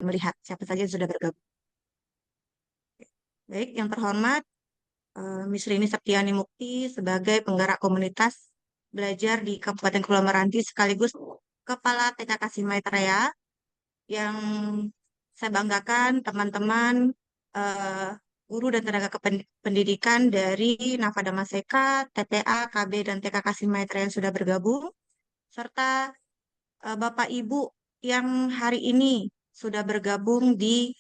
melihat siapa saja yang sudah bergabung. Baik, yang terhormat Miss Rini Septiani Mukti sebagai penggerak komunitas belajar di Kabupaten Kepulauan Meranti sekaligus Kepala TKK Maitreya yang saya banggakan teman-teman eh, guru dan tenaga pendidikan dari Navada Maseka, TPA, KB, dan TKK Maitreya yang sudah bergabung, serta Bapak Ibu yang hari ini sudah bergabung di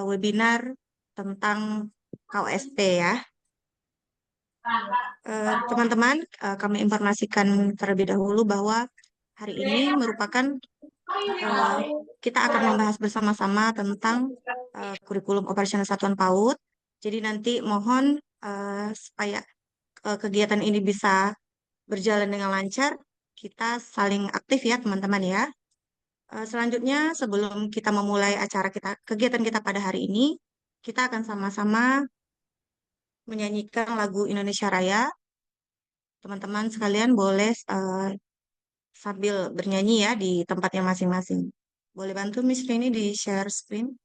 webinar tentang KOSP ya. Teman-teman, kami informasikan terlebih dahulu bahwa hari ini merupakan eh, kita akan membahas bersama-sama tentang kurikulum operasional satuan PAUD. Jadi nanti mohon supaya kegiatan ini bisa berjalan dengan lancar, kita saling aktif ya teman-teman ya. Selanjutnya, sebelum kita memulai acara kita, kegiatan kita pada hari ini, kita akan sama-sama menyanyikan lagu Indonesia Raya. Teman-teman sekalian boleh sambil bernyanyi ya di tempatnya masing-masing. Boleh bantu Miss Rini di share screen?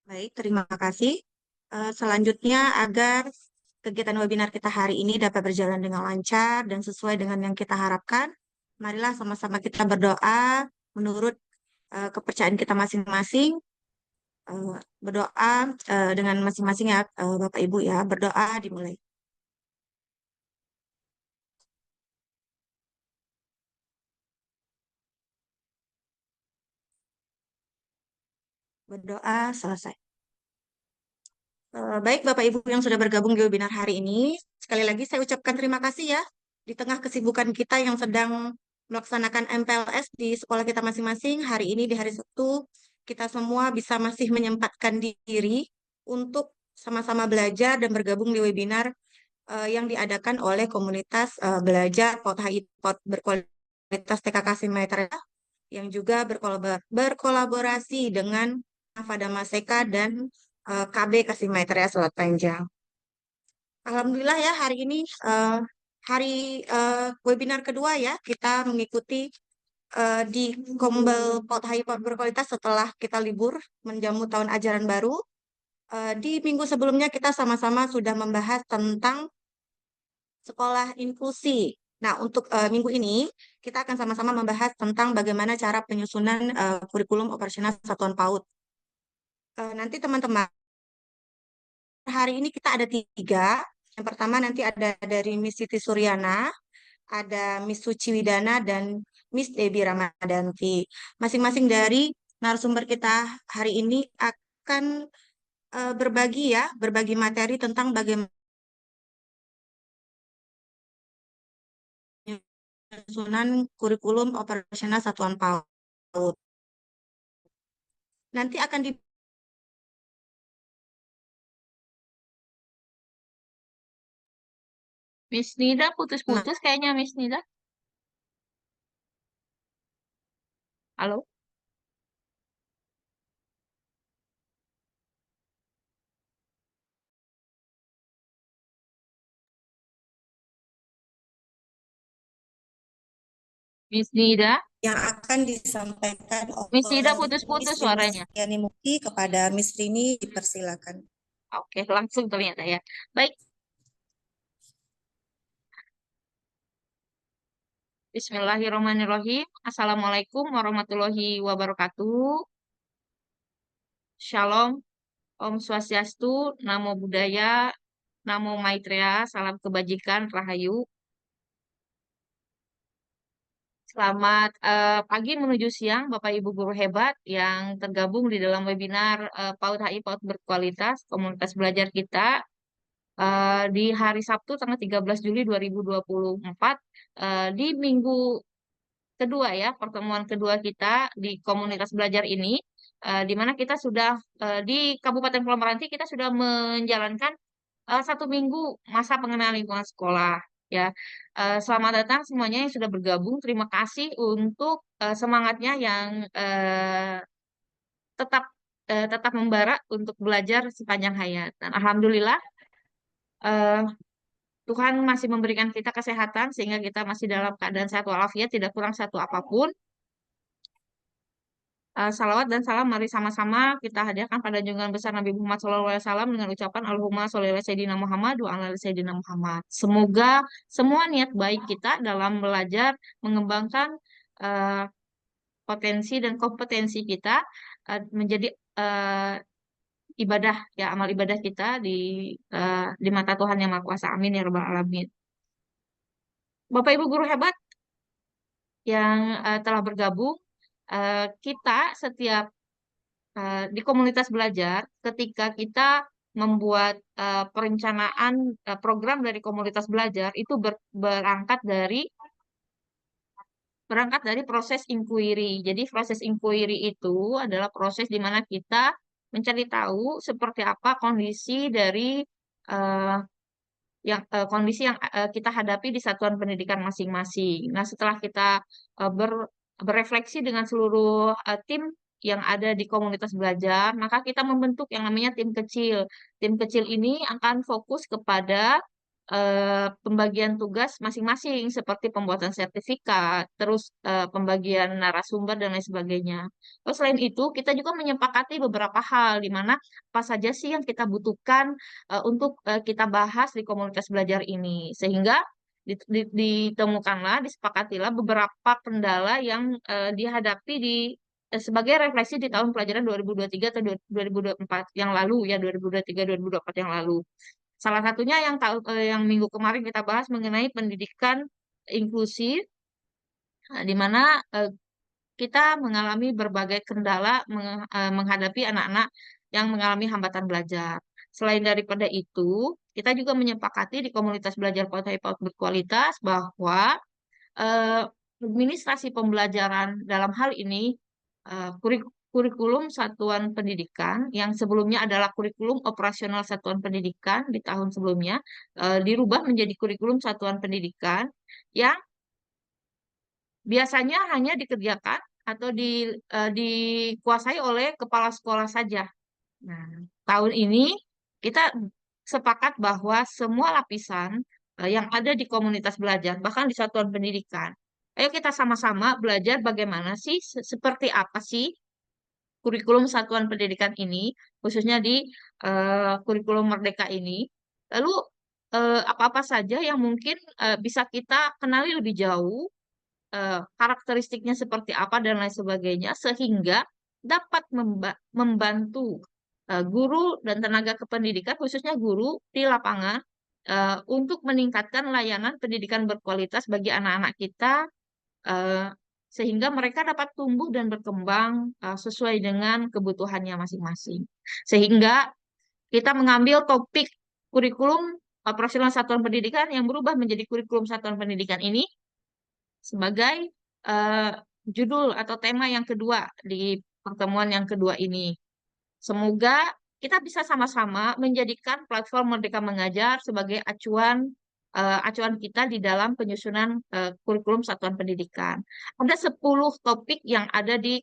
Baik, terima kasih. Selanjutnya, agar kegiatan webinar kita hari ini dapat berjalan dengan lancar dan sesuai dengan yang kita harapkan, marilah sama-sama kita berdoa menurut kepercayaan kita masing-masing. Berdoa dengan masing-masing ya, Bapak Ibu ya, berdoa dimulai. Berdoa selesai. Baik, Bapak Ibu yang sudah bergabung di webinar hari ini, sekali lagi saya ucapkan terima kasih ya. Di tengah kesibukan kita yang sedang melaksanakan MPLS di sekolah kita masing-masing, hari ini di hari Sabtu, kita semua bisa masih menyempatkan diri untuk sama-sama belajar dan bergabung di webinar yang diadakan oleh komunitas belajar POT HI POT berkualitas TKK Maitreya yang juga berkolaborasi dengan Navada Maseka dan KB Kasih Maitreya Selat Panjang. Alhamdulillah ya hari ini hari webinar kedua ya kita mengikuti di Kombel Pot Hai Pot Berkualitas setelah kita libur menjamu tahun ajaran baru. Di minggu sebelumnya kita sama-sama sudah membahas tentang sekolah inklusi. Nah, untuk minggu ini kita akan sama-sama membahas tentang bagaimana cara penyusunan kurikulum operasional satuan PAUD. Nanti teman-teman hari ini kita ada tiga. Yang pertama nanti ada dari Miss Siti Suryana, ada Miss Suci Widana, dan Miss Debbie Ramadanti. Masing-masing dari narasumber kita hari ini akan berbagi ya, berbagi materi tentang bagaimana penyusunan kurikulum operasional satuan PAUD. Nanti akan di Miss Nida putus-putus kayaknya Miss Nida. Halo? Miss Nida? yang akan disampaikan Miss Nida oleh Miss putus-putus suaranya. Rinisiani Mukti kepada Miss Rini dipersilakan. Oke, langsung ternyata ya. Baik, Bismillahirrahmanirrahim. Assalamualaikum warahmatullahi wabarakatuh. Shalom, Om Swastiastu, Namo Buddhaya, Namo Maitreya, salam kebajikan, Rahayu. Selamat pagi menuju siang, Bapak Ibu guru hebat yang tergabung di dalam webinar PAUD HI PAUD berkualitas komunitas belajar kita di hari Sabtu tanggal 13 Juli 2024 di minggu kedua ya, pertemuan kedua kita di komunitas belajar ini, di mana kita sudah di Kabupaten Pulau Meranti kita sudah menjalankan 1 minggu masa pengenalan lingkungan sekolah. Ya, selamat datang semuanya yang sudah bergabung. Terima kasih untuk semangatnya yang tetap tetap membara untuk belajar sepanjang hayat. Dan alhamdulillah eh, Tuhan masih memberikan kita kesehatan sehingga kita masih dalam keadaan sehat walafiat, tidak kurang satu apapun. Salawat dan salam mari sama-sama kita hadirkan pada junjungan besar Nabi Muhammad SAW dengan ucapan Allahumma sholli ala Sayyidina Muhammad wa ala ali Sayyidina Muhammad. Semoga semua niat baik kita dalam belajar mengembangkan eh, potensi dan kompetensi kita menjadi ibadah ya, amal ibadah kita di mata Tuhan yang Maha Kuasa. Amin ya rabbal alamin. Bapak Ibu guru hebat yang telah bergabung, kita setiap di komunitas belajar, ketika kita membuat perencanaan program dari komunitas belajar itu berangkat dari proses inquiry. Jadi proses inquiry itu adalah proses di mana kita mencari tahu seperti apa kondisi dari eh, kondisi yang kita hadapi di satuan pendidikan masing-masing. Nah, setelah kita berefleksi dengan seluruh tim yang ada di komunitas belajar, maka kita membentuk yang namanya tim kecil. Tim kecil ini akan fokus kepada pembagian tugas masing-masing seperti pembuatan sertifikat, terus pembagian narasumber dan lain sebagainya. Terus selain itu, kita juga menyepakati beberapa hal di mana apa saja sih yang kita butuhkan untuk kita bahas di komunitas belajar ini, sehingga ditemukanlah, disepakatilah beberapa kendala yang dihadapi sebagai refleksi di tahun pelajaran 2023 atau 2024 yang lalu ya, 2023 2024 yang lalu. Salah satunya yang minggu kemarin kita bahas mengenai pendidikan inklusif, di mana kita mengalami berbagai kendala menghadapi anak-anak yang mengalami hambatan belajar. Selain daripada itu, kita juga menyepakati di komunitas belajar PAUD berkualitas bahwa eh, administrasi pembelajaran dalam hal ini kurikulum satuan pendidikan yang sebelumnya adalah kurikulum operasional satuan pendidikan di tahun sebelumnya dirubah menjadi kurikulum satuan pendidikan yang biasanya hanya dikerjakan atau dikuasai oleh kepala sekolah saja. Nah, tahun ini kita sepakat bahwa semua lapisan yang ada di komunitas belajar, bahkan di satuan pendidikan, ayo kita sama-sama belajar bagaimana sih, seperti apa sih kurikulum satuan pendidikan ini, khususnya di kurikulum Merdeka ini. Lalu apa-apa saja yang mungkin bisa kita kenali lebih jauh, karakteristiknya seperti apa dan lain sebagainya, sehingga dapat membantu guru dan tenaga kependidikan, khususnya guru di lapangan, untuk meningkatkan layanan pendidikan berkualitas bagi anak-anak kita eh, sehingga mereka dapat tumbuh dan berkembang sesuai dengan kebutuhannya masing-masing. Sehingga kita mengambil topik kurikulum operasional satuan pendidikan yang berubah menjadi kurikulum satuan pendidikan ini sebagai eh, judul atau tema yang kedua di pertemuan yang kedua ini. Semoga kita bisa sama-sama menjadikan platform Merdeka Mengajar sebagai acuan kita di dalam penyusunan kurikulum satuan pendidikan. Ada 10 topik yang ada di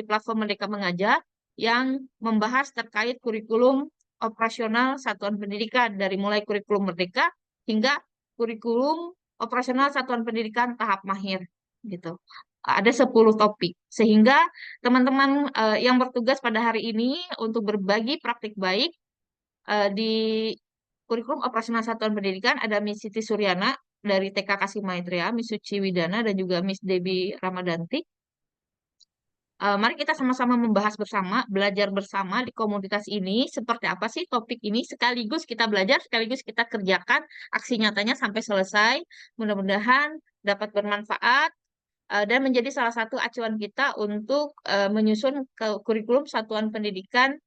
platform Merdeka Mengajar yang membahas terkait kurikulum operasional satuan pendidikan dari mulai kurikulum merdeka hingga kurikulum operasional satuan pendidikan tahap mahir gitu. Ada 10 topik. Sehingga teman-teman yang bertugas pada hari ini untuk berbagi praktik baik di kurikulum operasional satuan pendidikan ada Miss Siti Suryana dari TK Kasih Maitreya, Miss Suci Widana, dan juga Miss Debbie Ramadanti. Mari kita sama-sama membahas bersama, belajar bersama di komunitas ini, seperti apa sih topik ini, sekaligus kita belajar, sekaligus kita kerjakan aksi nyatanya sampai selesai. Mudah-mudahan dapat bermanfaat dan menjadi salah satu acuan kita untuk menyusun kurikulum satuan pendidikan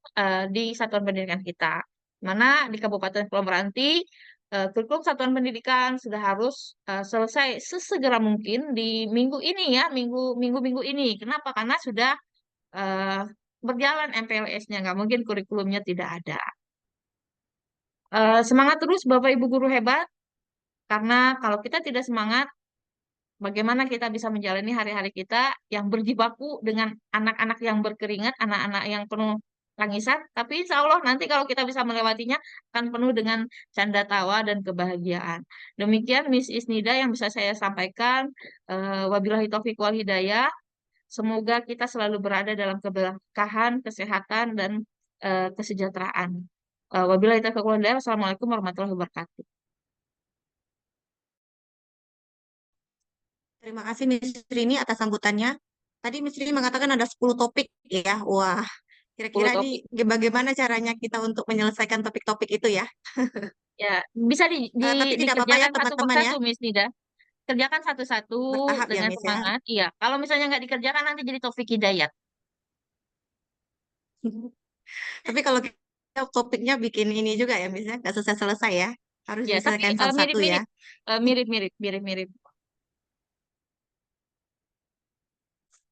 di satuan pendidikan kita. Mana di Kabupaten Kepulauan Meranti, kurikulum satuan pendidikan sudah harus selesai sesegera mungkin di minggu ini ya, minggu ini. Kenapa? Karena sudah eh, berjalan MPLS-nya, nggak mungkin kurikulumnya tidak ada. Semangat terus Bapak Ibu guru hebat, karena kalau kita tidak semangat, bagaimana kita bisa menjalani hari-hari kita yang berjibaku dengan anak-anak yang berkeringat, anak-anak yang penuh tangisan, tapi insya Allah nanti kalau kita bisa melewatinya akan penuh dengan canda tawa dan kebahagiaan. Demikian Miss Isnida yang bisa saya sampaikan. Wabillahi taufiq wal hidayah. Semoga kita selalu berada dalam keberkahan, kesehatan, dan kesejahteraan. Wabillahi taufiq wal hidayah. Wassalamualaikum warahmatullahi wabarakatuh. Terima kasih Miss Rini atas sambutannya. Tadi Miss Rini mengatakan ada 10 topik ya. Wah, 10 kira-kira ini topik. bagaimana caranya kita untuk menyelesaikan topik-topik itu ya? Ya, bisa Tapi tidak apa-apa ya dikerjakan satu teman-teman ya, persatu, Miss Nida. Kerjakan satu-satu bertahap ya dengan Miss ya. semangat. Iya, kalau misalnya nggak dikerjakan nanti jadi Taufik Hidayat. Tapi kalau kita topiknya bikin ini juga ya Miss ya, nggak selesai-selesai ya. Harus Ya, tapi diselesaikan satu-satu ya. mirip-mirip, mirip-mirip.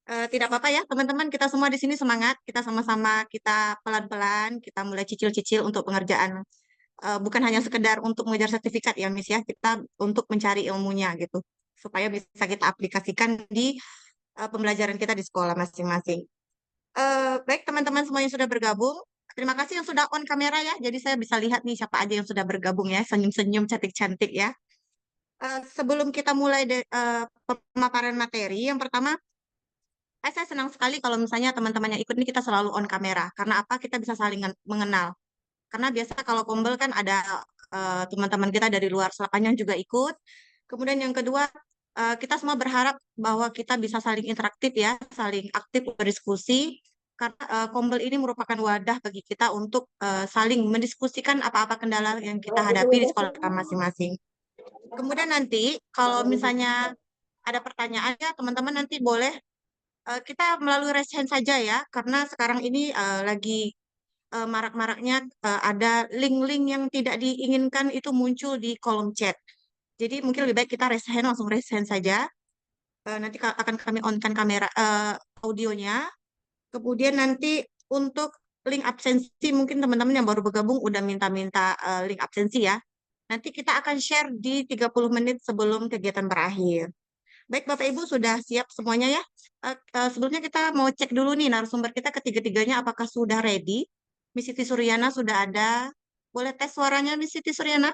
Tidak apa-apa ya teman-teman, kita semua di sini semangat. Kita sama-sama kita pelan-pelan, kita mulai cicil-cicil untuk pengerjaan. Bukan hanya sekedar untuk mengejar sertifikat ya Miss ya, kita untuk mencari ilmunya gitu. Supaya bisa kita aplikasikan di pembelajaran kita di sekolah masing-masing. Baik teman-teman semua yang sudah bergabung, terima kasih yang sudah on kamera ya. Jadi saya bisa lihat nih siapa aja yang sudah bergabung ya, senyum-senyum cantik-cantik ya. Sebelum kita mulai pemaparan materi, yang pertama, saya senang sekali kalau misalnya teman-teman yang ikut ini kita selalu on kamera. Karena apa? Kita bisa saling mengenal. Karena biasa kalau Kombel kan ada teman-teman kita dari luar Selangor juga ikut. Kemudian yang kedua, kita semua berharap bahwa kita bisa saling interaktif ya, saling aktif berdiskusi. Karena Kombel ini merupakan wadah bagi kita untuk saling mendiskusikan apa-apa kendala yang kita hadapi di sekolah masing-masing. Kemudian nanti kalau misalnya ada pertanyaan ya teman-teman nanti boleh kita melalui raise hand saja ya, karena sekarang ini lagi marak-maraknya ada link-link yang tidak diinginkan itu muncul di kolom chat. Jadi mungkin lebih baik kita raise hand, langsung raise hand saja. Nanti akan kami on-kan kamera audionya. Kemudian nanti untuk link absensi, mungkin teman-teman yang baru bergabung udah minta-minta link absensi ya. Nanti kita akan share di 30 menit sebelum kegiatan berakhir. Baik, Bapak Ibu sudah siap semuanya ya. Sebelumnya kita mau cek dulu nih narasumber kita ketiga-tiganya apakah sudah ready. Miss Siti Suryana sudah ada. Boleh tes suaranya Miss Siti Suryana?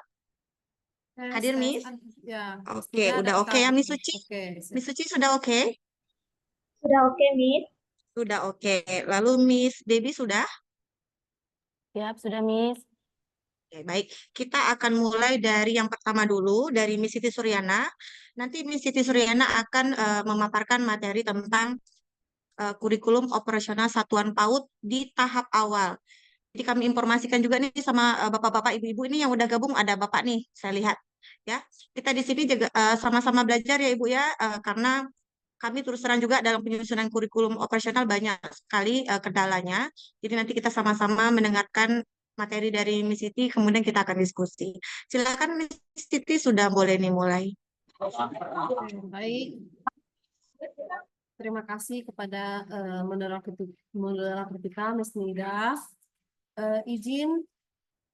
Tes, Hadir tes. Miss? Ya, Oke, sudah udah oke daftar. ya Miss Suci? Oke, Miss Suci sudah oke? Sudah oke, Miss. Sudah oke. Lalu Miss Debbie sudah? Siap, sudah, Miss. Oke, baik. Kita akan mulai dari yang pertama dulu, dari Miss Siti Suryana. Nanti Miss Siti Suryana akan memaparkan materi tentang kurikulum operasional satuan PAUD di tahap awal. Jadi kami informasikan juga nih sama bapak-bapak, ibu-ibu ini yang udah gabung ada bapak nih, saya lihat ya. Kita di sini juga sama-sama belajar ya ibu ya, karena kami terus terang juga dalam penyusunan kurikulum operasional banyak sekali kendalanya. Jadi nanti kita sama-sama mendengarkan materi dari Miss Siti, kemudian kita akan diskusi. Silakan Miss Siti, sudah boleh nih mulai. Baik, terima kasih kepada moderator kita, Miss Nida. Izin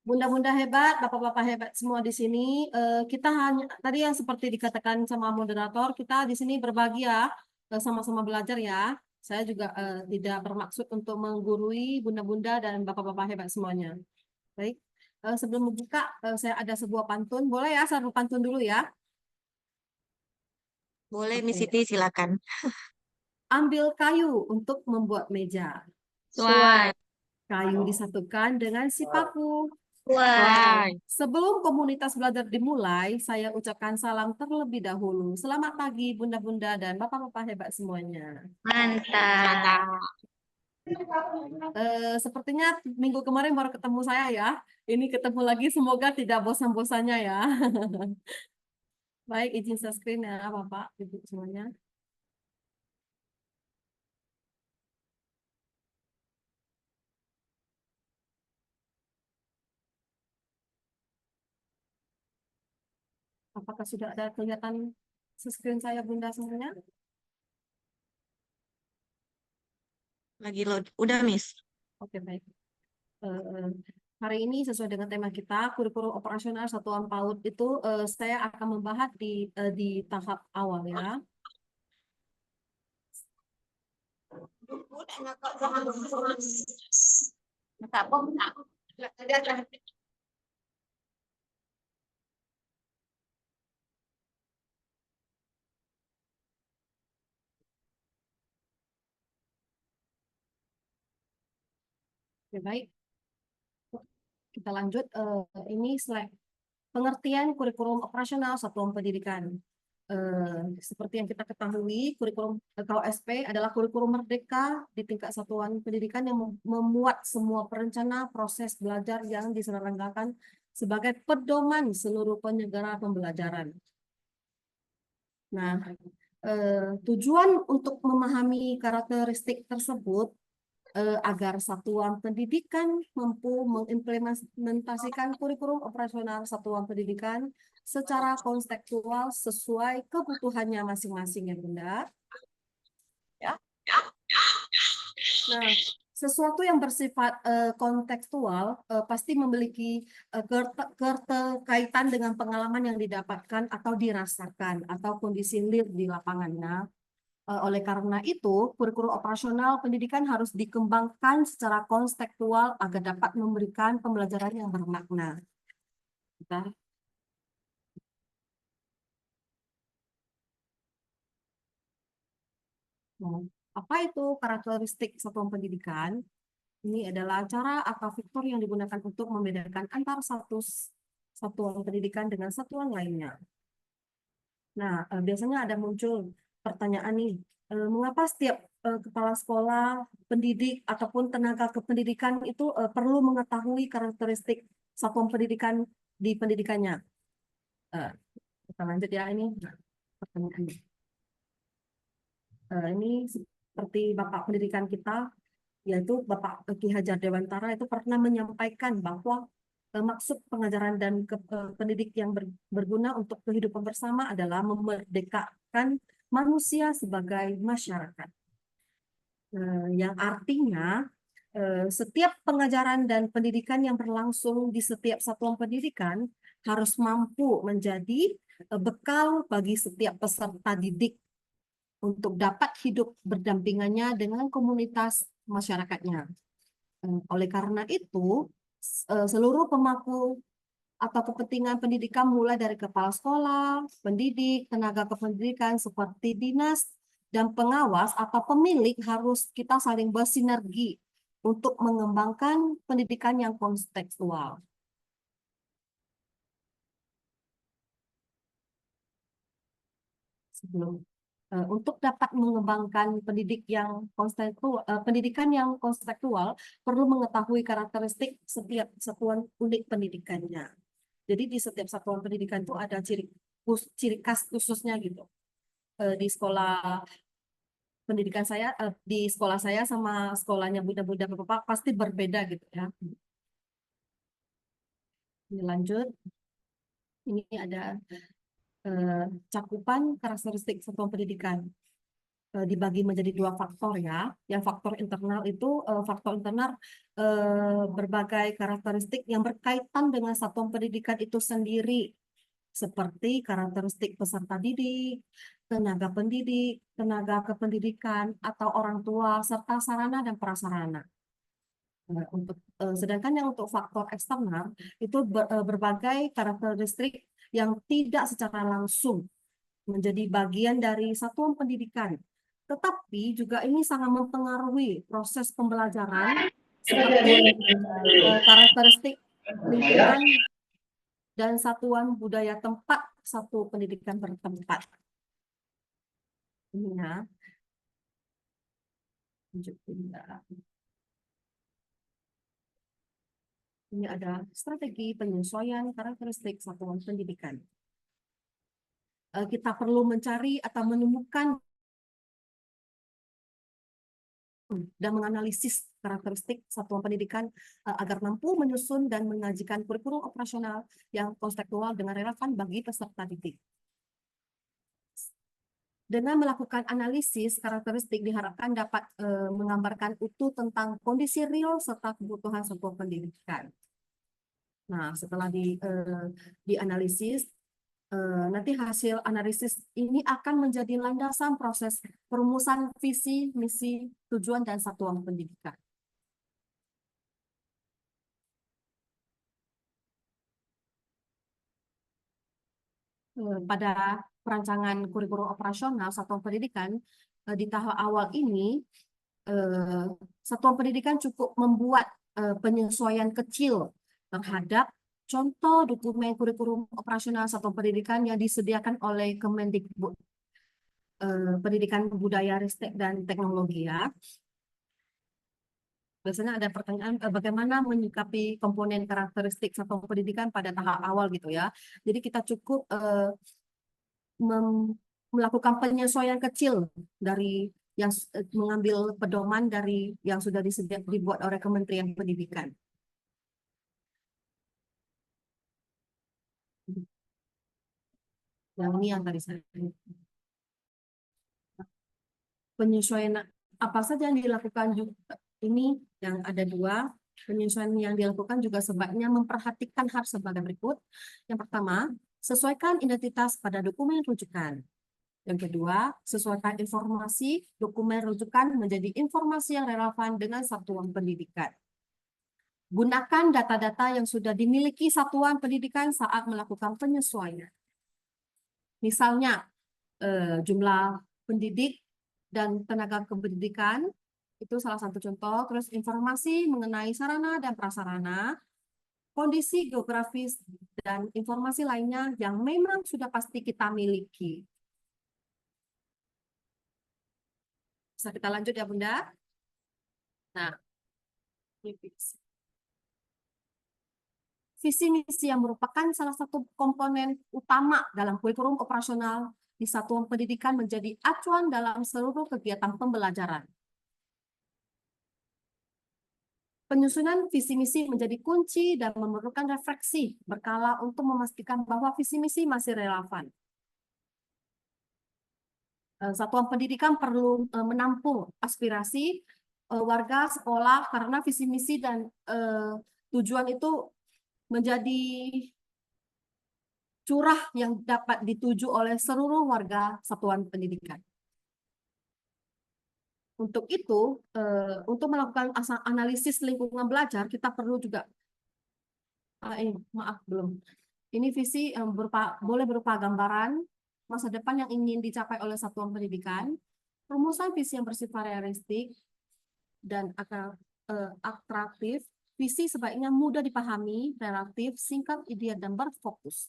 Bunda-bunda hebat, bapak-bapak hebat semua di sini. Kita hanya tadi yang seperti dikatakan sama moderator, kita di sini berbagi ya, sama-sama belajar ya. Saya juga tidak bermaksud untuk menggurui bunda-bunda dan bapak-bapak hebat semuanya. Baik, sebelum membuka, saya ada sebuah pantun. Boleh ya, saya pantun dulu ya. Boleh Miss Oke. Siti, silakan. Ambil kayu untuk membuat meja. Suai. Kayu disatukan dengan si paku. Suai. Sebelum komunitas belajar dimulai, saya ucapkan salam terlebih dahulu. Selamat pagi, bunda-bunda dan bapak-bapak hebat semuanya. Mantap. Sepertinya minggu kemarin baru ketemu saya ya. Ini ketemu lagi, semoga tidak bosan-bosannya ya. Baik, izin share screen ya, Bapak, Ibu semuanya. Apakah sudah ada kelihatan screen saya, Bunda semuanya? Lagi load. Udah Miss. Oke, baik. Eh, Hari ini sesuai dengan tema kita, kurikulum operasional satuan PAUD itu saya akan membahas di tahap awal ya. Oke, baik. Kita lanjut. Ini slide pengertian kurikulum operasional satuan pendidikan. Seperti yang kita ketahui, kurikulum KOSP adalah kurikulum merdeka di tingkat satuan pendidikan yang memuat semua perencana proses belajar yang diselenggarakan sebagai pedoman seluruh penyelenggara pembelajaran. Nah, tujuan untuk memahami karakteristik tersebut agar satuan pendidikan mampu mengimplementasikan kurikulum operasional satuan pendidikan secara kontekstual sesuai kebutuhannya masing-masing ya Bunda. Ya. Nah, sesuatu yang bersifat kontekstual pasti memiliki keterkaitan dengan pengalaman yang didapatkan atau dirasakan atau kondisi real di lapangannya. Oleh karena itu, kurikulum operasional pendidikan harus dikembangkan secara kontekstual agar dapat memberikan pembelajaran yang bermakna. Bentar. Nah, apa itu karakteristik satuan pendidikan? Ini adalah cara atau fitur yang digunakan untuk membedakan antar satuan pendidikan dengan satuan lainnya. Nah, biasanya ada muncul pertanyaan nih, mengapa setiap kepala sekolah, pendidik, ataupun tenaga kependidikan itu perlu mengetahui karakteristik satuan pendidikan di pendidikannya? Kita lanjut ya, ini pertanyaannya. Ini seperti Bapak Pendidikan kita, yaitu Bapak Ki Hajar Dewantara itu pernah menyampaikan bahwa maksud pengajaran dan pendidik yang berguna untuk kehidupan bersama adalah memerdekakan manusia sebagai masyarakat. Yang artinya setiap pengajaran dan pendidikan yang berlangsung di setiap satuan pendidikan harus mampu menjadi bekal bagi setiap peserta didik untuk dapat hidup berdampingannya dengan komunitas masyarakatnya. Oleh karena itu, seluruh pemangku atau kepentingan pendidikan mulai dari kepala sekolah, pendidik, tenaga kependidikan seperti dinas dan pengawas atau pemilik harus kita saling bersinergi untuk mengembangkan pendidikan yang kontekstual. Untuk dapat mengembangkan pendidikan yang kontekstual perlu mengetahui karakteristik setiap satuan unit pendidikannya. Jadi di setiap satuan pendidikan itu ada ciri khas khususnya gitu. Di sekolah pendidikan saya di sekolah saya sama sekolahnya Bunda-Bunda Bapak pasti berbeda gitu ya. Ini lanjut, ini ada cakupan karakteristik satuan pendidikan. Dibagi menjadi dua faktor ya. Yang faktor internal itu faktor internal berbagai karakteristik yang berkaitan dengan satuan pendidikan itu sendiri, seperti karakteristik peserta didik, tenaga pendidik, tenaga kependidikan, atau orang tua, serta sarana dan prasarana. Sedangkan yang untuk faktor eksternal itu berbagai karakteristik yang tidak secara langsung menjadi bagian dari satuan pendidikan, tetapi juga ini sangat mempengaruhi proses pembelajaran seperti karakteristik lingkungan dan satuan budaya tempat satu pendidikan bertempat. Ini ya. Lanjutin ya. Ini ada strategi penyesuaian karakteristik satuan pendidikan. Kita perlu mencari atau menemukan dan menganalisis karakteristik satuan pendidikan agar mampu menyusun dan mengajikan kurikulum operasional yang kontekstual dengan relevan bagi peserta didik. Dengan melakukan analisis karakteristik diharapkan dapat menggambarkan utuh tentang kondisi real serta kebutuhan satuan pendidikan. Nah, setelah dianalisis, nanti hasil analisis ini akan menjadi landasan proses perumusan visi, misi, tujuan, dan satuan pendidikan. Pada perancangan kurikulum operasional satuan pendidikan di tahap awal ini, satuan pendidikan cukup membuat penyesuaian kecil terhadap contoh dokumen kurikulum operasional satuan pendidikan yang disediakan oleh Kemendikbud Pendidikan, Budaya, Ristek, dan Teknologi ya. Biasanya ada pertanyaan bagaimana menyikapi komponen karakteristik satuan pendidikan pada tahap awal gitu ya. Jadi kita cukup melakukan penyesuaian kecil dari yang mengambil pedoman dari yang sudah dibuat oleh Kementerian Pendidikan. Yang ini yang tadi saya penyesuaian apa saja yang dilakukan juga ini yang ada dua. Penyesuaian yang dilakukan juga sebaiknya memperhatikan hal sebagai berikut. Yang pertama, sesuaikan identitas pada dokumen rujukan. Yang kedua, sesuaikan informasi dokumen rujukan menjadi informasi yang relevan dengan satuan pendidikan. Gunakan data-data yang sudah dimiliki satuan pendidikan saat melakukan penyesuaian. Misalnya, jumlah pendidik dan tenaga kependidikan, itu salah satu contoh. Terus informasi mengenai sarana dan prasarana, kondisi geografis, dan informasi lainnya yang memang sudah pasti kita miliki. Bisa kita lanjut ya Bunda? Nah, visi misi yang merupakan salah satu komponen utama dalam kurikulum operasional di satuan pendidikan menjadi acuan dalam seluruh kegiatan pembelajaran. Penyusunan visi misi menjadi kunci dan memerlukan refleksi berkala untuk memastikan bahwa visi misi masih relevan. Satuan pendidikan perlu menampung aspirasi warga sekolah karena visi misi dan tujuan itu menjadi curah yang dapat dituju oleh seluruh warga satuan pendidikan. Untuk itu, untuk melakukan analisis lingkungan belajar, kita perlu juga, maaf belum, ini visi boleh berupa gambaran masa depan yang ingin dicapai oleh satuan pendidikan, rumusan visi yang bersifat realistik dan atraktif. Visi sebaiknya mudah dipahami, relatif, singkat, ideal, dan berfokus.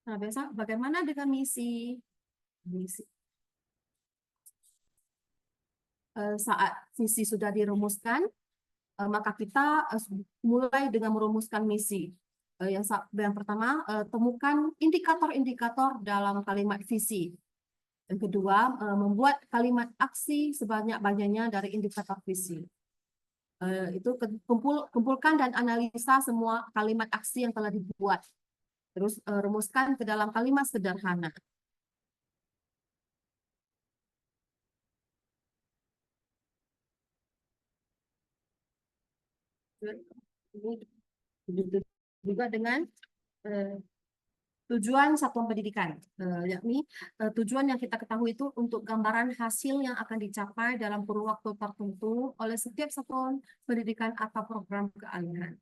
Nah, biasa bagaimana dengan misi? Saat visi sudah dirumuskan, maka kita mulai dengan merumuskan misi. Yang pertama, temukan indikator-indikator dalam kalimat visi. Yang kedua, membuat kalimat aksi sebanyak-banyaknya dari indikator visi. Itu kumpulkan dan analisa semua kalimat aksi yang telah dibuat. Terus rumuskan ke dalam kalimat sederhana. Begitu juga dengan eh, tujuan satuan pendidikan, yakni tujuan yang kita ketahui itu untuk gambaran hasil yang akan dicapai dalam kurun waktu tertentu oleh setiap satuan pendidikan atau program kealihan.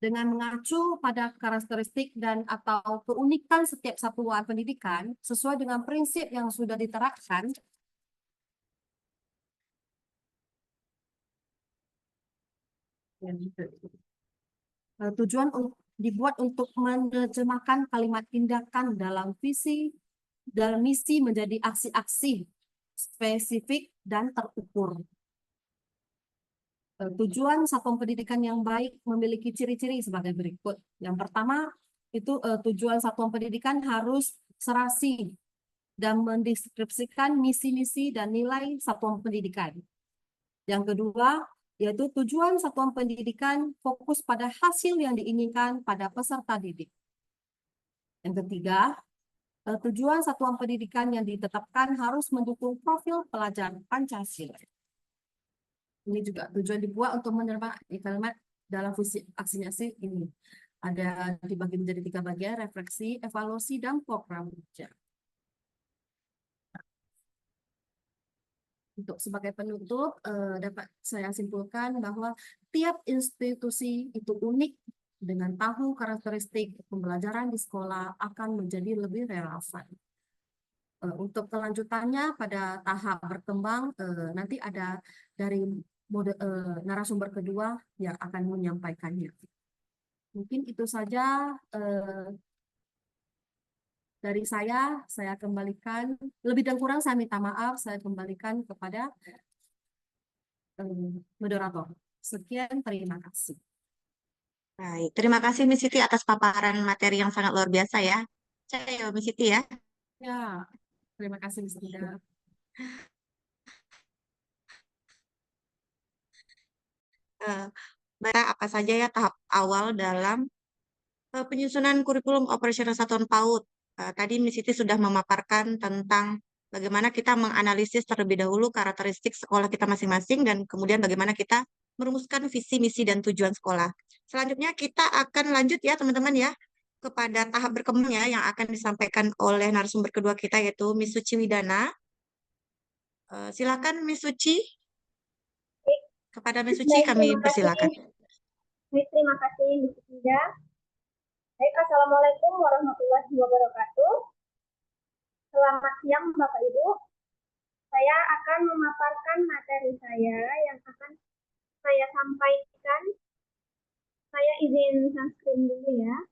Dengan mengacu pada karakteristik dan atau keunikan setiap satuan pendidikan sesuai dengan prinsip yang sudah diterapkan, tujuan dibuat untuk menerjemahkan kalimat tindakan dalam misi menjadi aksi-aksi spesifik dan terukur. Tujuan satuan pendidikan yang baik memiliki ciri-ciri sebagai berikut. Yang pertama, itu tujuan satuan pendidikan harus serasi dan mendeskripsikan misi-misi dan nilai satuan pendidikan. Yang kedua, yaitu tujuan satuan pendidikan fokus pada hasil yang diinginkan pada peserta didik. Yang ketiga, tujuan satuan pendidikan yang ditetapkan harus mendukung profil pelajar Pancasila. Ini juga tujuan dibuat untuk menerima kalimat dalam visi aksinya sih ini. Ada dibagi menjadi 3 bagian, refleksi, evaluasi, dan program kerja. Untuk sebagai penutup, dapat saya simpulkan bahwa tiap institusi itu unik dengan tahu karakteristik pembelajaran di sekolah akan menjadi lebih relevan. Untuk kelanjutannya pada tahap berkembang, nanti ada dari narasumber kedua yang akan menyampaikannya. Mungkin itu saja dari saya kembalikan, lebih dan kurang saya minta maaf, saya kembalikan kepada moderator. Sekian, terima kasih. Baik, terima kasih Miss Siti atas paparan materi yang sangat luar biasa ya. Saya Miss Siti ya. Ya, terima kasih Miss Ida. Eh, apa saja ya tahap awal dalam penyusunan kurikulum operasional satuan PAUD. Tadi Miss Siti sudah memaparkan tentang bagaimana kita menganalisis terlebih dahulu karakteristik sekolah kita masing-masing dan kemudian bagaimana kita merumuskan visi, misi, dan tujuan sekolah. Selanjutnya kita akan lanjut ya teman-teman ya kepada tahap berkembangnya yang akan disampaikan oleh narasumber kedua kita yaitu Miss Suci Widana. Silakan Miss Suci. Kepada Miss Suci Baik, kami terima kasih. persilakan. Baik, terima kasih, Miss Ida. Baik, Assalamualaikum warahmatullahi wabarakatuh. Selamat siang, Bapak Ibu. Saya akan memaparkan materi saya yang akan saya sampaikan. Saya izin sunscreen dulu ya.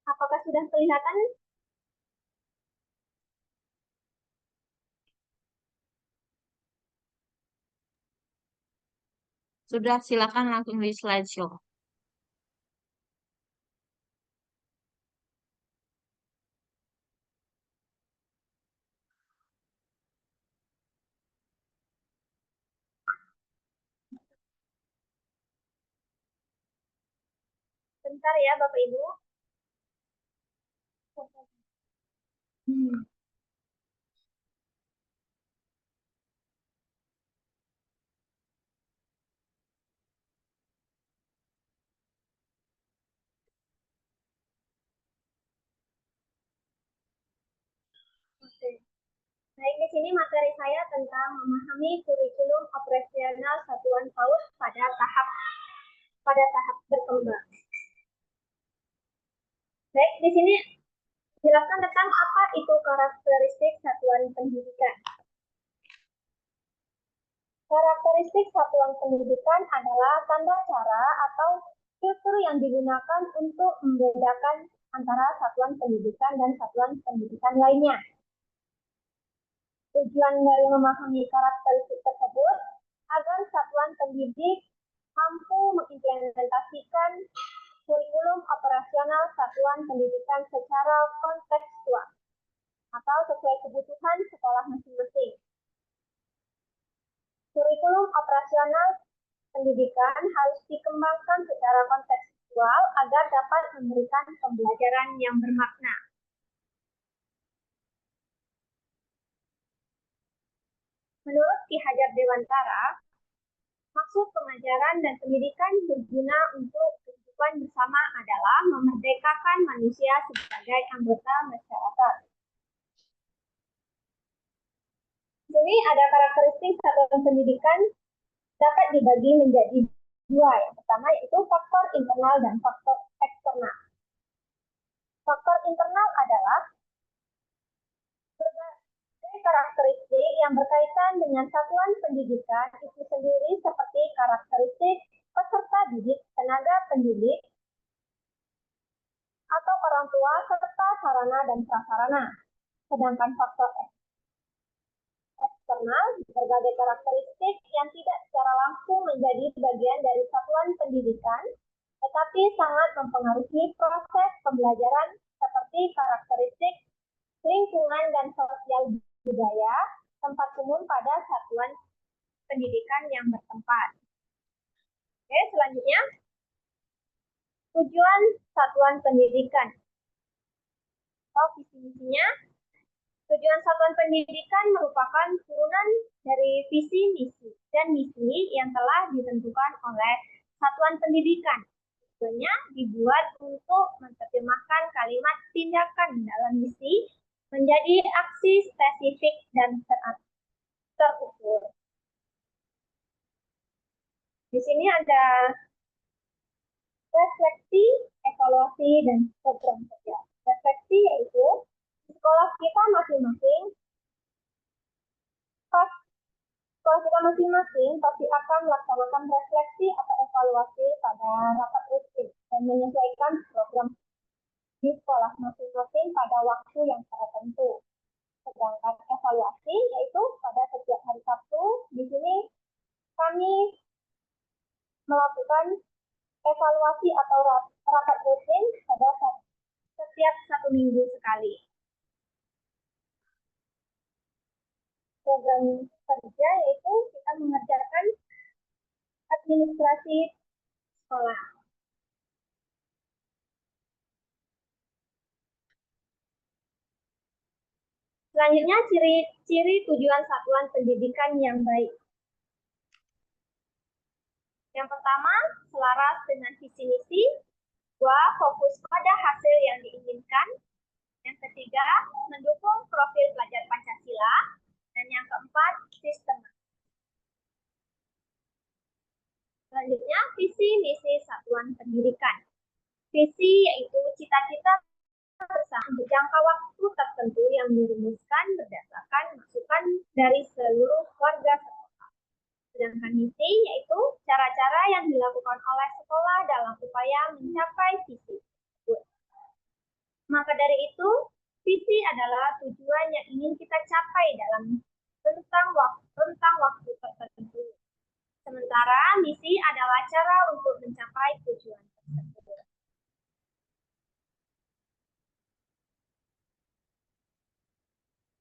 Apakah sudah kelihatan? Sudah, silakan langsung di slideshow. Bentar ya, Bapak Ibu. Oke. Baik, di sini materi saya tentang memahami kurikulum operasional satuan PAUD pada tahap berkembang. Baik, di sini jelaskan tentang apa itu karakteristik satuan pendidikan. Karakteristik satuan pendidikan adalah tanda cara atau struktur yang digunakan untuk membedakan antara satuan pendidikan dan satuan pendidikan lainnya. Tujuan dari memahami karakteristik tersebut agar satuan pendidik mampu mengimplementasikan kurikulum operasional satuan pendidikan secara kontekstual atau sesuai kebutuhan sekolah masing-masing. Kurikulum operasional pendidikan harus dikembangkan secara kontekstual agar dapat memberikan pembelajaran yang bermakna. Menurut Ki Hajar Dewantara, maksud pengajaran dan pendidikan berguna untuk kehidupan bersama adalah memerdekakan manusia sebagai anggota masyarakat. Di sini ada karakteristik satuan pendidikan dapat dibagi menjadi dua. Yang pertama yaitu faktor internal dan faktor eksternal. Faktor internal adalah karakteristik yang berkaitan dengan satuan pendidikan itu sendiri seperti karakteristik peserta didik, tenaga pendidik, atau orang tua serta sarana dan prasarana. Sedangkan faktor eksternal berbagai karakteristik yang tidak secara langsung menjadi bagian dari satuan pendidikan, tetapi sangat mempengaruhi proses pembelajaran seperti karakteristik lingkungan dan sosial budaya, tempat umum pada satuan pendidikan yang bertempat. Oke, selanjutnya, tujuan satuan pendidikan. Visi misinya, tujuan satuan pendidikan merupakan turunan dari visi misi dan misi yang telah ditentukan oleh satuan pendidikan. Tujuannya dibuat untuk menerjemahkan kalimat tindakan dalam misi menjadi aksi spesifik dan terukur. Di sini ada refleksi, evaluasi, dan program kerja. Refleksi yaitu di sekolah kita masing-masing, pasti akan melaksanakan refleksi atau evaluasi pada rapat rutin dan menyesuaikan program di sekolah masing-masing pada waktu yang tertentu. Sedangkan evaluasi yaitu pada setiap hari Sabtu, di sini kami melakukan evaluasi atau rapat rutin pada setiap 1 minggu sekali. Program kerja yaitu kita mengerjakan administrasi sekolah. Selanjutnya, ciri-ciri tujuan satuan pendidikan yang baik. Yang pertama, selaras dengan visi misi. 2, fokus pada hasil yang diinginkan. Yang ketiga, mendukung profil pelajar Pancasila. Dan yang keempat, sistem. Selanjutnya, visi misi satuan pendidikan. Visi yaitu cita-cita bersama untuk jangka waktu tertentu yang dirumuskan berdasarkan masukan dari seluruh warga sekolah. Sedangkan misi yaitu cara-cara yang dilakukan oleh sekolah dalam upaya mencapai visi tersebut. Maka dari itu, visi adalah tujuan yang ingin kita capai dalam rentang waktu tertentu. Sementara misi adalah cara untuk mencapai tujuan tersebut.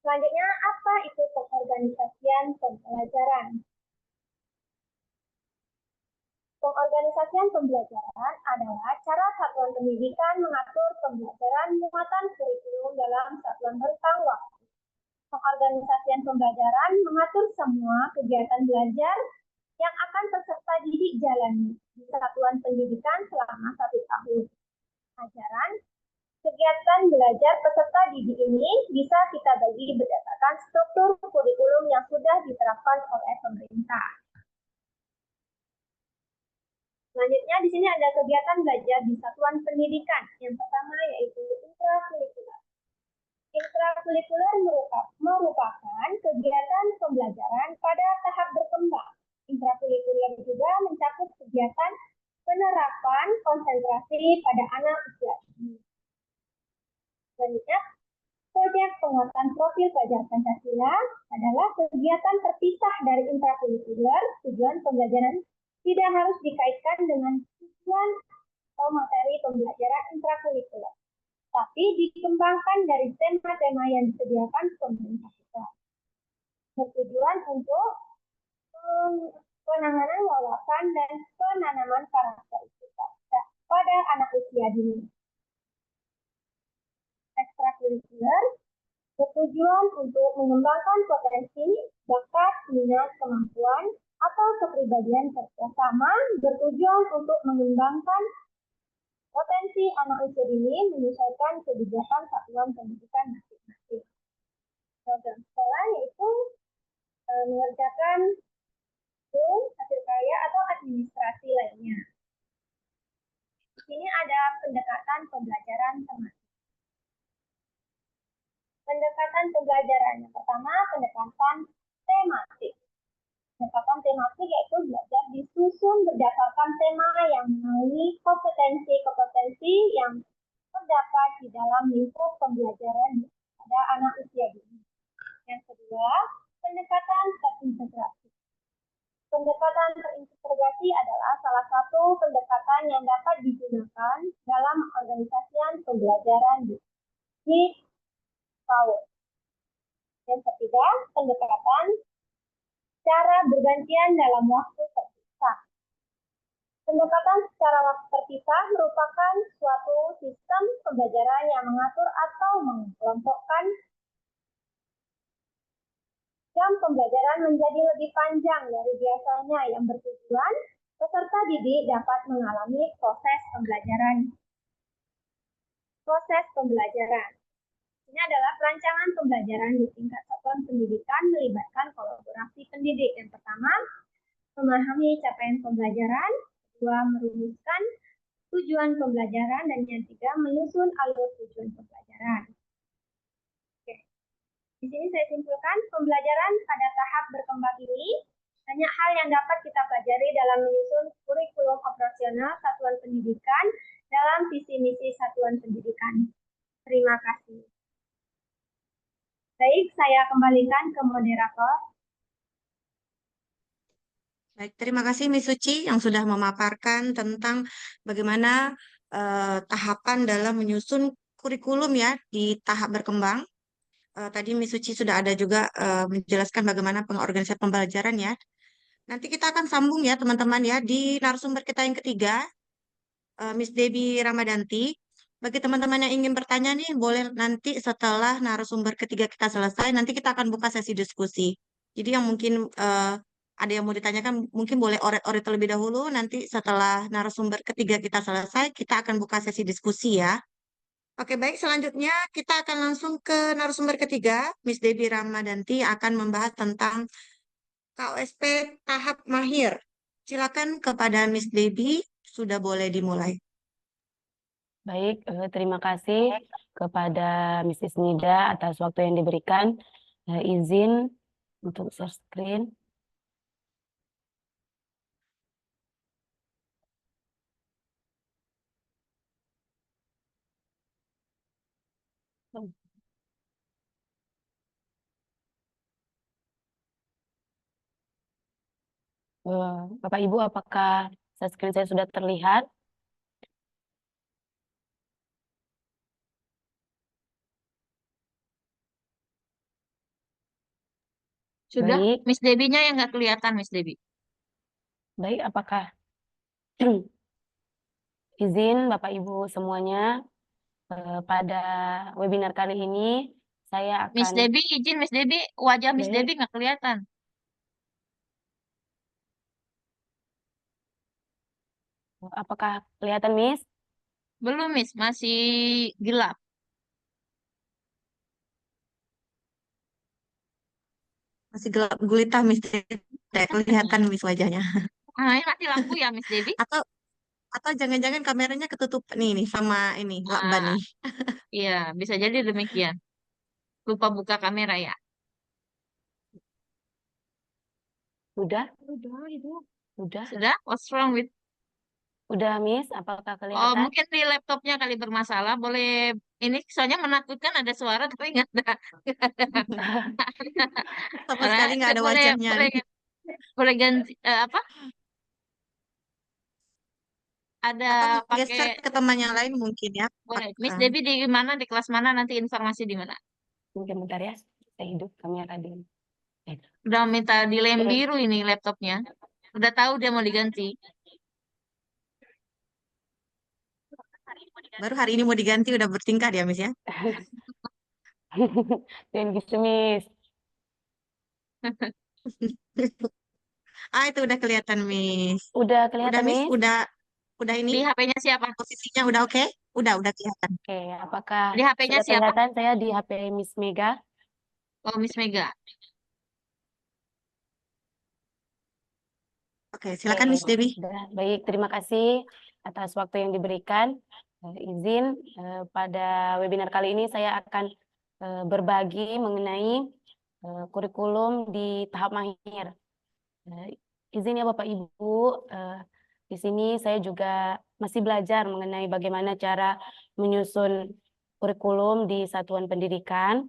Selanjutnya, apa itu pengorganisasian pembelajaran? Pengorganisasian pembelajaran adalah cara satuan pendidikan mengatur pembelajaran muatan kurikulum dalam satuan rentang waktu. Pengorganisasian pembelajaran mengatur semua kegiatan belajar yang akan peserta didik jalani di satuan pendidikan selama 1 tahun ajaran. Kegiatan belajar peserta didik ini bisa kita bagi berdasarkan struktur Selanjutnya di sini ada kegiatan belajar di satuan pendidikan. Yang pertama yaitu intrakurikuler. Intrakurikuler merupakan kegiatan pembelajaran pada tahap berkembang. Intrakurikuler juga mencakup kegiatan penerapan konsentrasi pada anak usia dini. Selanjutnya, proyek penguatan profil pelajar Pancasila adalah kegiatan terpisah dari intrakurikuler. Tujuan pembelajaran tidak harus dikaitkan dengan tujuan atau materi pembelajaran intrakurikuler, tapi dikembangkan dari tema-tema yang disediakan pemerintah kita. Bertujuan untuk penanganan wawasan dan penanaman karakteristik pada anak usia dini. Ekstrakurikuler bertujuan untuk mengembangkan potensi, bakat, minat, kemampuan, atau kepribadian kerjasama, bertujuan untuk mengembangkan potensi anak usia dini menyesuaikan kebijakan satuan pendidikan masing-masing. Program sekolah yaitu mengerjakan hasil karya atau administrasi lainnya. Di sini ada pendekatan pembelajaran tematik. Pendekatan pembelajaran yang pertama, pendekatan tematik. Pendekatan tematik yaitu belajar disusun berdasarkan tema yang menaungi kompetensi-kompetensi yang terdapat di dalam lingkup pembelajaran pada anak usia dini. Yang kedua, pendekatan terintegrasi. Pendekatan terintegrasi adalah salah satu pendekatan yang dapat digunakan dalam organisasian pembelajaran di PAUD. Yang ketiga, pendekatan secara bergantian dalam waktu terpisah. Pendekatan secara waktu terpisah merupakan suatu sistem pembelajaran yang mengatur atau mengelompokkan jam pembelajaran menjadi lebih panjang dari biasanya yang bertujuan peserta didik dapat mengalami proses pembelajaran. Proses pembelajaran. Ini adalah perancangan pembelajaran di tingkat satuan pendidikan melibatkan kolaborasi pendidik. Yang pertama, memahami capaian pembelajaran. Kedua, merumuskan tujuan pembelajaran. Dan yang ketiga, menyusun alur tujuan pembelajaran. Oke. Di sini saya simpulkan, pembelajaran pada tahap berkembang ini banyak hal yang dapat kita pelajari dalam menyusun kurikulum operasional satuan pendidikan dalam visi misi satuan pendidikan. Terima kasih. Baik, saya kembalikan ke moderator. Baik, terima kasih Miss Suci yang sudah memaparkan tentang bagaimana tahapan dalam menyusun kurikulum ya di tahap berkembang. Tadi Miss Suci sudah ada juga menjelaskan bagaimana pengorganisasian pembelajaran ya. Nanti kita akan sambung ya teman-teman ya di narasumber kita yang ketiga, Miss Debbie Ramadanti. Bagi teman-teman yang ingin bertanya nih, boleh nanti setelah narasumber ketiga kita selesai, nanti kita akan buka sesi diskusi. Jadi yang mungkin ada yang mau ditanyakan, mungkin boleh oret-oret terlebih dahulu. Nanti setelah narasumber ketiga kita selesai, kita akan buka sesi diskusi ya. Oke, baik. Selanjutnya kita akan langsung ke narasumber ketiga. Miss Debbie Ramadanti akan membahas tentang KOSP tahap mahir. Silakan kepada Miss Debbie, sudah boleh dimulai. Baik, terima kasih kepada Mrs. Nida atas waktu yang diberikan. Izin untuk share screen. Bapak Ibu, apakah share screen saya sudah terlihat? Sudah, Baik, Miss Debbie-nya yang nggak kelihatan, Miss Debbie. baik, apakah izin Bapak Ibu semuanya, pada webinar kali ini saya Miss akan, Debbie, izin Miss Debbie, wajah Miss baik, Debbie nggak kelihatan. apakah kelihatan Miss? Belum, Miss, masih gelap. Masih gelap gulita, Miss Debbie. Tidak kelihatan Miss wajahnya. Ah, ini mati lampu ya, Miss Debbie? Atau Atau jangan-jangan kameranya ketutup nih sama ini lakban Nah, nih. iya, bisa jadi demikian. Lupa buka kamera ya. Udah? Udah, itu. Udah? Sudah? What's wrong with? Udah, Miss? Apakah Oh, kelihatan? mungkin di laptopnya kali bermasalah. Boleh ini soalnya menakutkan ada suara tapi nggak ada. Sama sekali nggak ada Boleh wajahnya boleh nih. boleh ganti apa? Ada Atau pakai geser ke teman yang lain mungkin ya. boleh. Miss Pakai. Debbie di mana? Di kelas mana? Nanti informasi di mana? Mungkin bentar ya. Saya hidup kamera dulu. Udah minta dilem Oke. biru ini laptopnya. Udah tahu dia mau diganti. Baru hari ini mau diganti udah bertingkah dia, Miss ya. Jangan gitu, Miss. Ah, itu udah kelihatan, Miss. Udah Udah, kelihatan, Miss? Miss? Udah ini? Di HP-nya siapa? Posisinya udah oke? Udah kelihatan. Oke, apakah Di HP-nya sudah siapa? kelihatan? Saya di HP Miss Mega. Oh, Miss Mega. Oke, Oke, silakan Miss Debbie. sudah. Baik, terima kasih atas waktu yang diberikan. Izin pada webinar kali ini saya akan berbagi mengenai kurikulum di tahap mahir. Izin ya Bapak Ibu, di sini saya juga masih belajar mengenai bagaimana cara menyusun kurikulum di satuan pendidikan.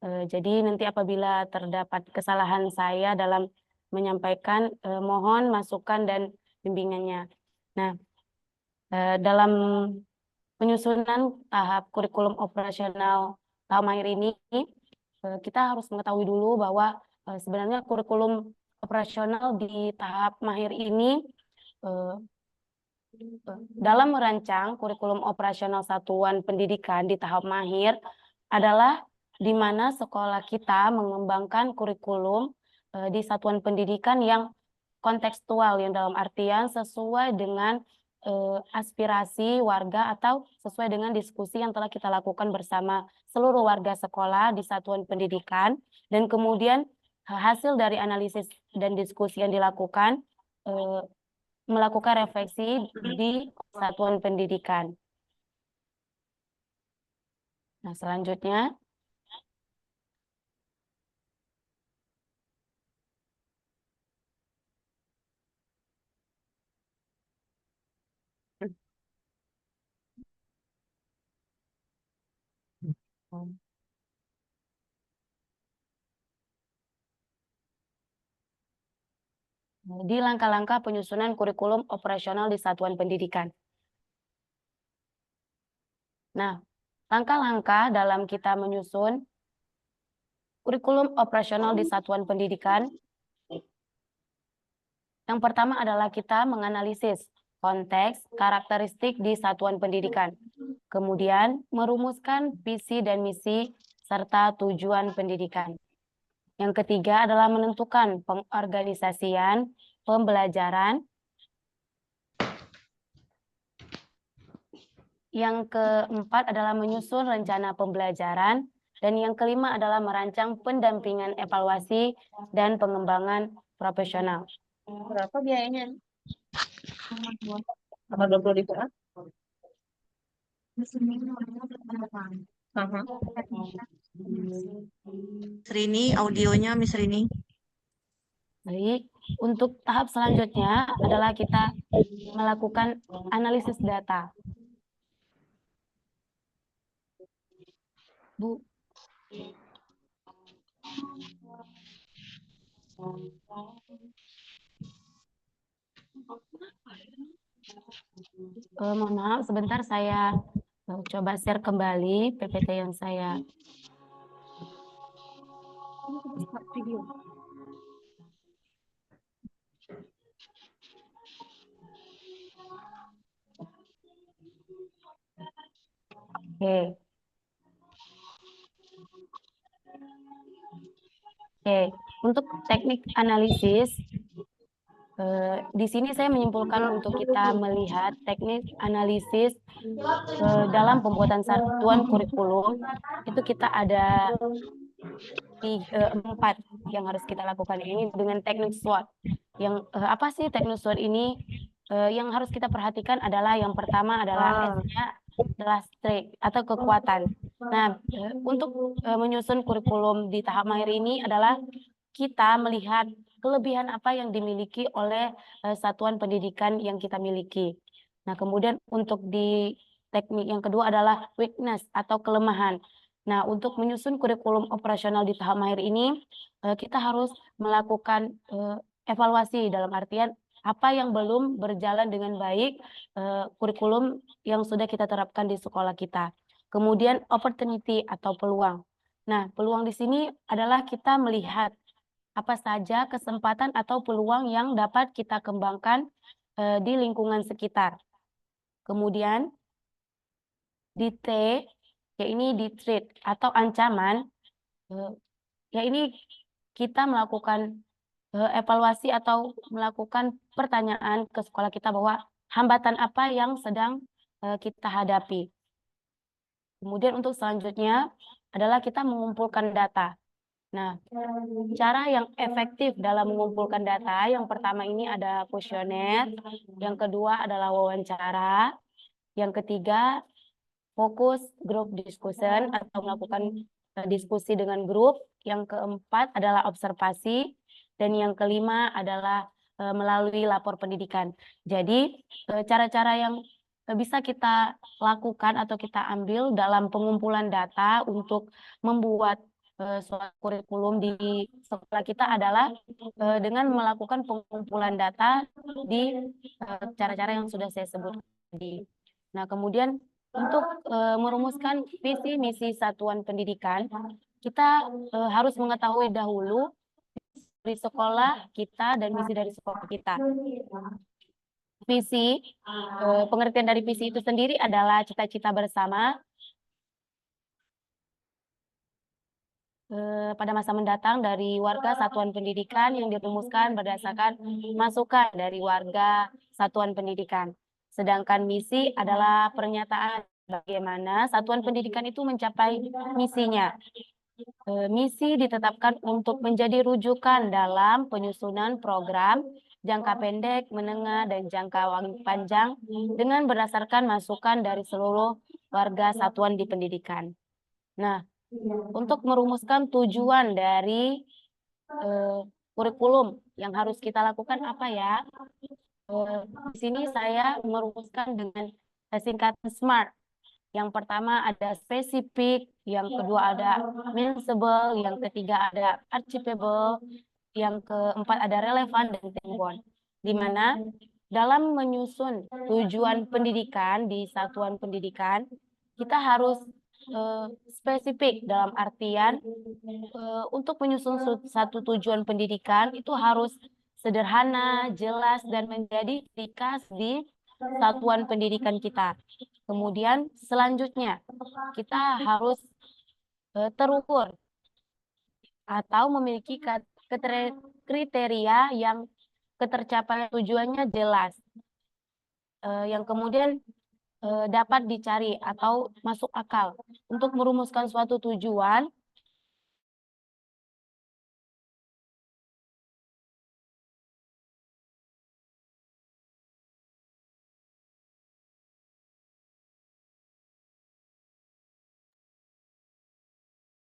Jadi nanti apabila terdapat kesalahan saya dalam menyampaikan, mohon masukan dan bimbingannya. Nah, dalam penyusunan tahap kurikulum operasional tahap mahir ini, kita harus mengetahui dulu bahwa sebenarnya kurikulum operasional di tahap mahir ini dalam merancang kurikulum operasional satuan pendidikan di tahap mahir adalah di mana sekolah kita mengembangkan kurikulum di satuan pendidikan yang kontekstual, yang dalam artian sesuai dengan aspirasi warga atau sesuai dengan diskusi yang telah kita lakukan bersama seluruh warga sekolah di satuan pendidikan, dan kemudian hasil dari analisis dan diskusi yang dilakukan melakukan refleksi di satuan pendidikan. Nah, selanjutnya di langkah-langkah penyusunan kurikulum operasional di satuan pendidikan. Nah, langkah-langkah dalam kita menyusun kurikulum operasional di satuan pendidikan, yang pertama adalah kita menganalisis konteks, karakteristik di satuan pendidikan. Kemudian, merumuskan visi dan misi serta tujuan pendidikan. Yang ketiga adalah menentukan pengorganisasian pembelajaran. Yang keempat adalah menyusun rencana pembelajaran. Dan yang kelima adalah merancang pendampingan evaluasi dan pengembangan profesional. Berapa biayanya? Sama 20.000 kan? Rini, audionya Miss Rini. Baik, untuk tahap selanjutnya adalah kita melakukan analisis data. Bu. Mohon maaf, sebentar saya coba share kembali PPT yang saya. Oke. Oke, untuk teknik analisis, di sini saya menyimpulkan untuk kita melihat teknik analisis dalam pembuatan satuan kurikulum, itu kita ada 4 yang harus kita lakukan ini dengan teknik SWOT. Yang apa sih teknik SWOT ini? yang harus kita perhatikan adalah yang pertama adalah S-nya adalah strength atau kekuatan. Nah, untuk menyusun kurikulum di tahap mahir ini adalah kita melihat kelebihan apa yang dimiliki oleh satuan pendidikan yang kita miliki. Nah, kemudian untuk di teknik yang kedua adalah weakness atau kelemahan. Nah, untuk menyusun kurikulum operasional di tahap mahir ini, kita harus melakukan evaluasi dalam artian apa yang belum berjalan dengan baik kurikulum yang sudah kita terapkan di sekolah kita. Kemudian opportunity atau peluang. Nah, peluang di sini adalah kita melihat apa saja kesempatan atau peluang yang dapat kita kembangkan di lingkungan sekitar. Kemudian di T, ya ini di threat atau ancaman, ya ini kita melakukan evaluasi atau melakukan pertanyaan ke sekolah kita bahwa hambatan apa yang sedang kita hadapi. Kemudian untuk selanjutnya adalah kita mengumpulkan data. Nah, cara yang efektif dalam mengumpulkan data, yang pertama ini ada kuesioner, yang kedua adalah wawancara, yang ketiga fokus group discussion atau melakukan diskusi dengan grup, yang keempat adalah observasi, dan yang kelima adalah melalui lapor pendidikan. Jadi cara-cara yang bisa kita lakukan atau kita ambil dalam pengumpulan data untuk membuat suatu kurikulum di sekolah kita adalah dengan melakukan pengumpulan data di cara-cara yang sudah saya sebut tadi. Nah, kemudian untuk merumuskan visi misi satuan pendidikan, kita harus mengetahui dahulu dari sekolah kita dan misi dari sekolah kita. Visi, pengertian dari visi itu sendiri adalah cita-cita bersama pada masa mendatang dari warga satuan pendidikan yang dirumuskan berdasarkan masukan dari warga satuan pendidikan. Sedangkan misi adalah pernyataan bagaimana satuan pendidikan itu mencapai misinya. Misi ditetapkan untuk menjadi rujukan dalam penyusunan program jangka pendek, menengah, dan jangka panjang dengan berdasarkan masukan dari seluruh warga satuan di pendidikan. Nah, untuk merumuskan tujuan dari kurikulum yang harus kita lakukan apa ya? Di sini saya merumuskan dengan singkatan SMART. Yang pertama ada spesifik, yang kedua ada manageable, yang ketiga ada achievable, yang keempat ada relevan dan time-bound. Di mana dalam menyusun tujuan pendidikan di satuan pendidikan, kita harus spesifik dalam artian untuk menyusun satu tujuan pendidikan itu harus sederhana, jelas, dan menjadi ciri khas di satuan pendidikan kita. Kemudian selanjutnya kita harus terukur atau memiliki kriteria yang ketercapaian tujuannya jelas, yang kemudian dapat dicari atau masuk akal untuk merumuskan suatu tujuan.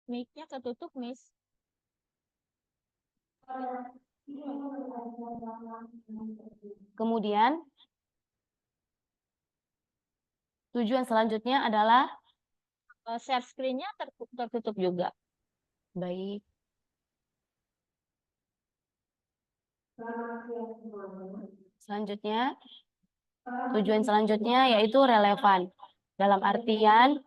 Mic-nya ketutup, Miss. Kemudian tujuan selanjutnya adalah Share screen-nya tertutup juga. baik. Selanjutnya, tujuan selanjutnya yaitu relevan. Dalam artian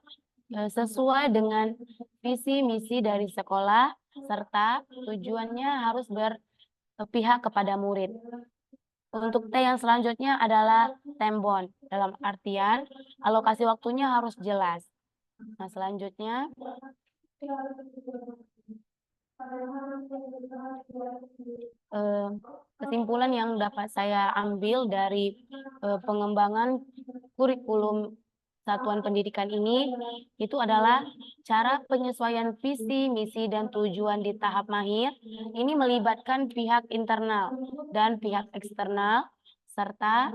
sesuai dengan visi misi dari sekolah serta tujuannya harus berpihak kepada murid. Untuk T yang selanjutnya adalah time-bound. Dalam artian alokasi waktunya harus jelas. Nah, selanjutnya kesimpulan yang dapat saya ambil dari pengembangan kurikulum satuan pendidikan ini itu adalah cara penyesuaian visi, misi, dan tujuan di tahap mahir. Ini melibatkan pihak internal dan pihak eksternal serta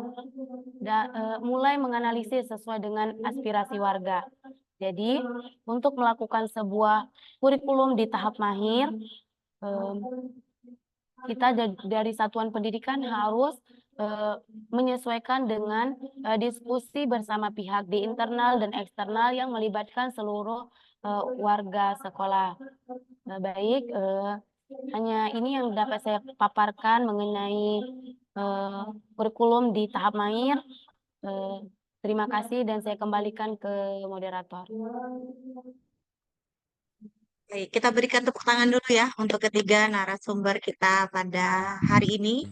mulai menganalisis sesuai dengan aspirasi warga. Jadi, untuk melakukan sebuah kurikulum di tahap mahir, kita dari satuan pendidikan harus menyesuaikan dengan diskusi bersama pihak di internal dan eksternal yang melibatkan seluruh warga sekolah. Baik, hanya ini yang dapat saya paparkan mengenai kurikulum di tahap mahir. Terima kasih dan saya kembalikan ke moderator. Baik, kita berikan tepuk tangan dulu ya untuk ketiga narasumber kita pada hari ini.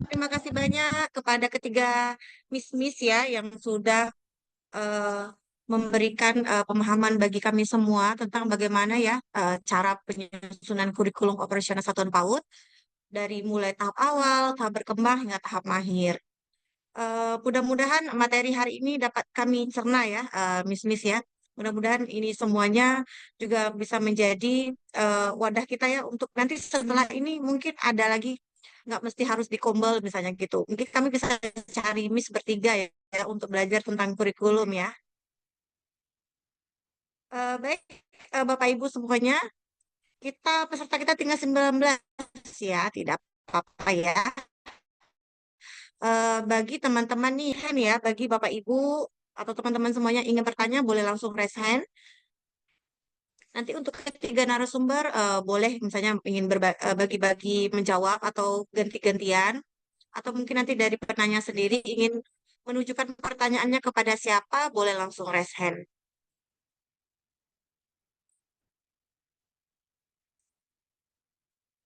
Terima kasih banyak kepada ketiga Miss ya yang sudah memberikan pemahaman bagi kami semua tentang bagaimana ya cara penyusunan kurikulum operasional satuan PAUD dari mulai tahap awal, tahap berkembang hingga tahap mahir. Mudah-mudahan materi hari ini dapat kami cerna ya, Miss ya. Mudah-mudahan ini semuanya juga bisa menjadi wadah kita ya untuk nanti setelah ini mungkin ada lagi, nggak mesti harus di Kombel misalnya gitu. Mungkin kami bisa cari Miss bertiga ya untuk belajar tentang kurikulum ya. Baik, Bapak Ibu semuanya, peserta kita tinggal 19 ya, tidak apa-apa ya. Bagi teman-teman nih, ya, bagi Bapak Ibu atau teman-teman semuanya ingin bertanya, boleh langsung raise hand. Nanti untuk ketiga narasumber, boleh misalnya ingin bagi-bagi menjawab atau ganti-gantian. Atau mungkin nanti dari penanya sendiri ingin menunjukkan pertanyaannya kepada siapa, boleh langsung raise hand.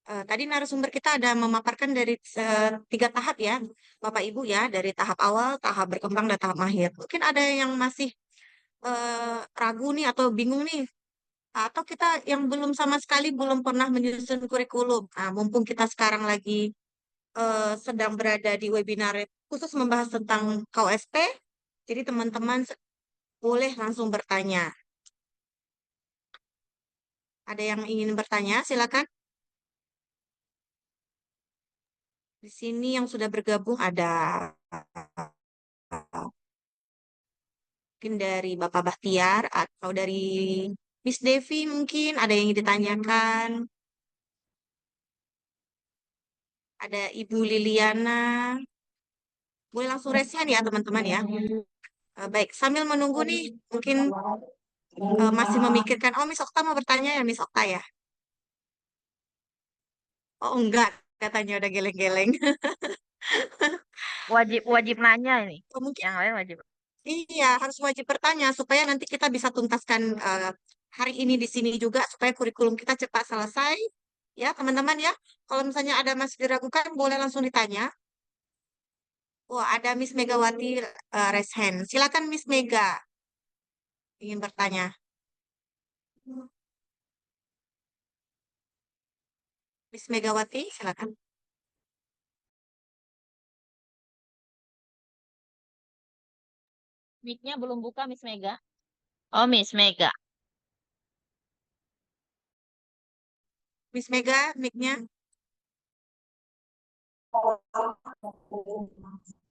Tadi narasumber kita ada memaparkan dari 3 tahap ya, Bapak Ibu ya, dari tahap awal, tahap berkembang, dan tahap mahir. Mungkin ada yang masih ragu nih atau bingung nih, atau kita yang belum sama sekali belum pernah menyusun kurikulum. Nah, mumpung kita sekarang lagi sedang berada di webinar khusus membahas tentang KOSP, jadi teman-teman boleh langsung bertanya. Ada yang ingin bertanya, silakan. Di sini yang sudah bergabung ada mungkin dari Bapak Bahtiar atau dari Miss Devi mungkin ada yang ingin ditanyakan. Ada Ibu Liliana. Boleh langsung resen ya teman-teman ya. Baik, sambil menunggu nih mungkin masih memikirkan, oh Miss Okta mau bertanya ya Miss Okta ya. Oh enggak, katanya udah geleng-geleng. Wajib nanya ini. Oh, mungkin Yang lain wajib. iya harus wajib bertanya supaya nanti kita bisa tuntaskan hari ini di sini juga supaya kurikulum kita cepat selesai. Ya teman-teman ya, kalau misalnya ada masih diragukan boleh langsung ditanya. Oh ada Miss Megawati raise hand. Silakan Miss Mega ingin bertanya. Miss Megawati silakan. Mic-nya belum buka, Miss Mega. Oh, Miss Mega. Miss Mega, mic-nya.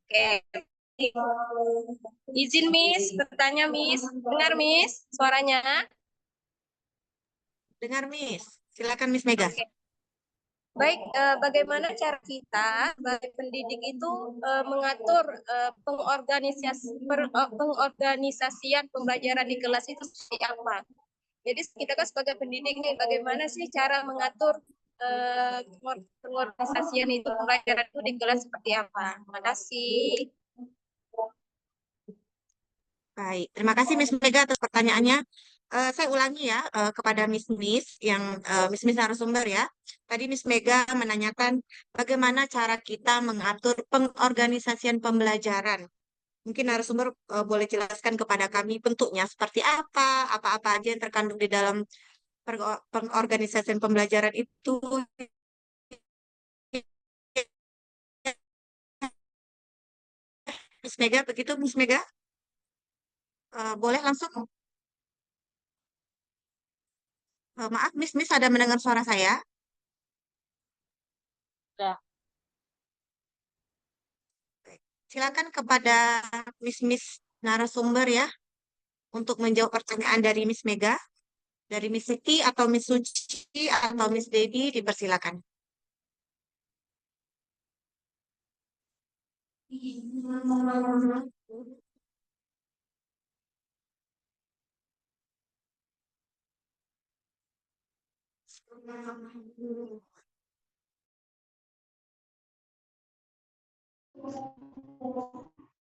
Oke. Izin Miss, bertanya Miss. Dengar Miss suaranya? Dengar Miss. Silakan Miss Mega. Oke. Baik, bagaimana cara kita sebagai pendidik itu mengatur pengorganisasian pembelajaran di kelas itu seperti apa? Jadi kita kan sebagai pendidik nih, bagaimana sih cara mengatur pengorganisasian itu pembelajaran itu di kelas seperti apa? Terima kasih. Baik, terima kasih Miss Mega atas pertanyaannya. Saya ulangi ya kepada Miss yang Miss narasumber ya. Tadi Miss Mega menanyakan bagaimana cara kita mengatur pengorganisasian pembelajaran. Mungkin narasumber boleh jelaskan kepada kami bentuknya seperti apa aja yang terkandung di dalam pengorganisasian pembelajaran itu. Miss Mega, begitu Miss Mega? Boleh langsung? Maaf, Miss ada mendengar suara saya? Sudah. Silakan kepada Miss narasumber ya untuk menjawab pertanyaan dari Miss Mega, dari Miss Siti atau Miss Suci atau Miss Debbie dipersilakan.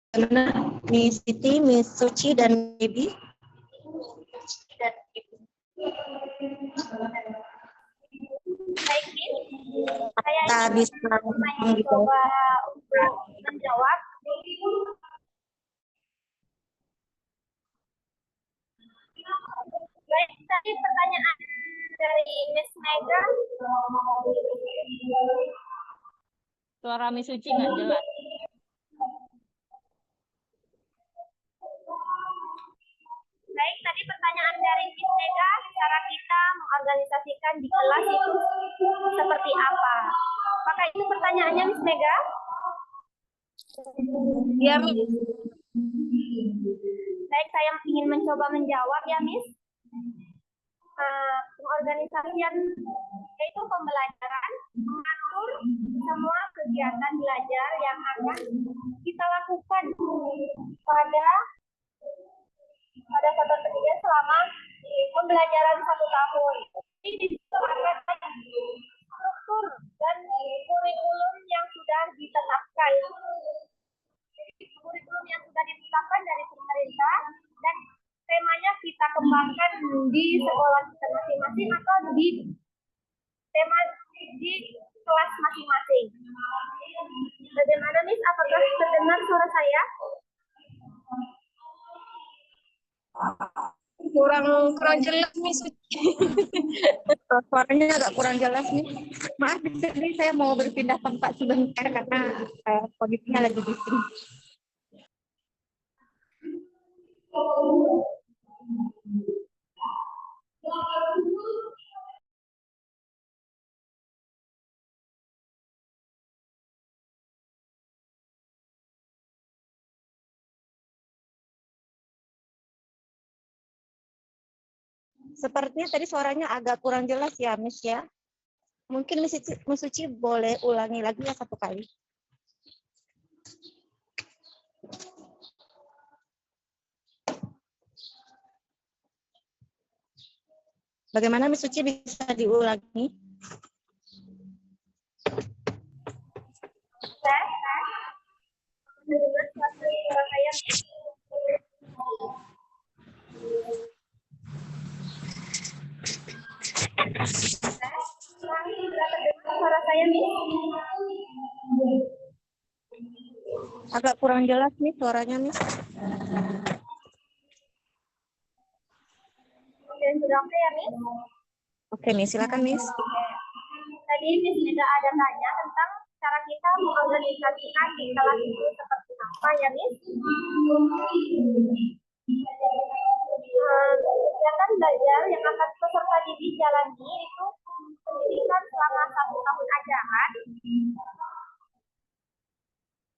Bagaimana Miss Siti, Miss Suci, dan Debbie? Baik, Miss. Saya Kita bisa mencoba untuk menjawab. Baik, tadi pertanyaan dari Miss Mega. Suara Miss Suci nggak jelas. Baik, tadi pertanyaan dari Miss Mega, cara kita mengorganisasikan di kelas itu seperti apa? Apakah itu pertanyaannya, Miss Mega? Ya, Miss. Baik, saya ingin mencoba menjawab ya, Miss. Pengorganisasian yaitu pembelajaran, mengatur semua kegiatan belajar yang akan kita lakukan pada satuan pendidikan selama pembelajaran 1 tahun. Ini disebutkan struktur dan kurikulum yang sudah ditetapkan. Kurikulum yang sudah ditetapkan dari pemerintah dan temanya kita kembangkan di sekolah kita masing-masing atau di tema di kelas masing-masing. Bagaimana, Miss? Apakah terdengar suara saya? Kurang jelas, Miss. Suaranya agak kurang jelas nih. Maaf, di sini saya mau berpindah tempat sebentar karena kondisinya lagi bising. Sepertinya tadi suaranya agak kurang jelas ya, Miss ya. Mungkin Miss Suci boleh ulangi lagi ya 1 kali. Bagaimana Miss Suci, bisa diulangi? Mendengar suara saya, Miss? Suara saya, Miss? Agak kurang jelas nih suaranya, Miss. Oke, sudah oke ya, Miss? Oke, Miss, silakan, Miss. Tadi Miss Mega ada tanya tentang cara kita mengorganisasikan di kelas itu seperti apa ya, Miss? Kegiatan belajar yang akan peserta didik jalani itu pendidikan selama 1 tahun ajaran.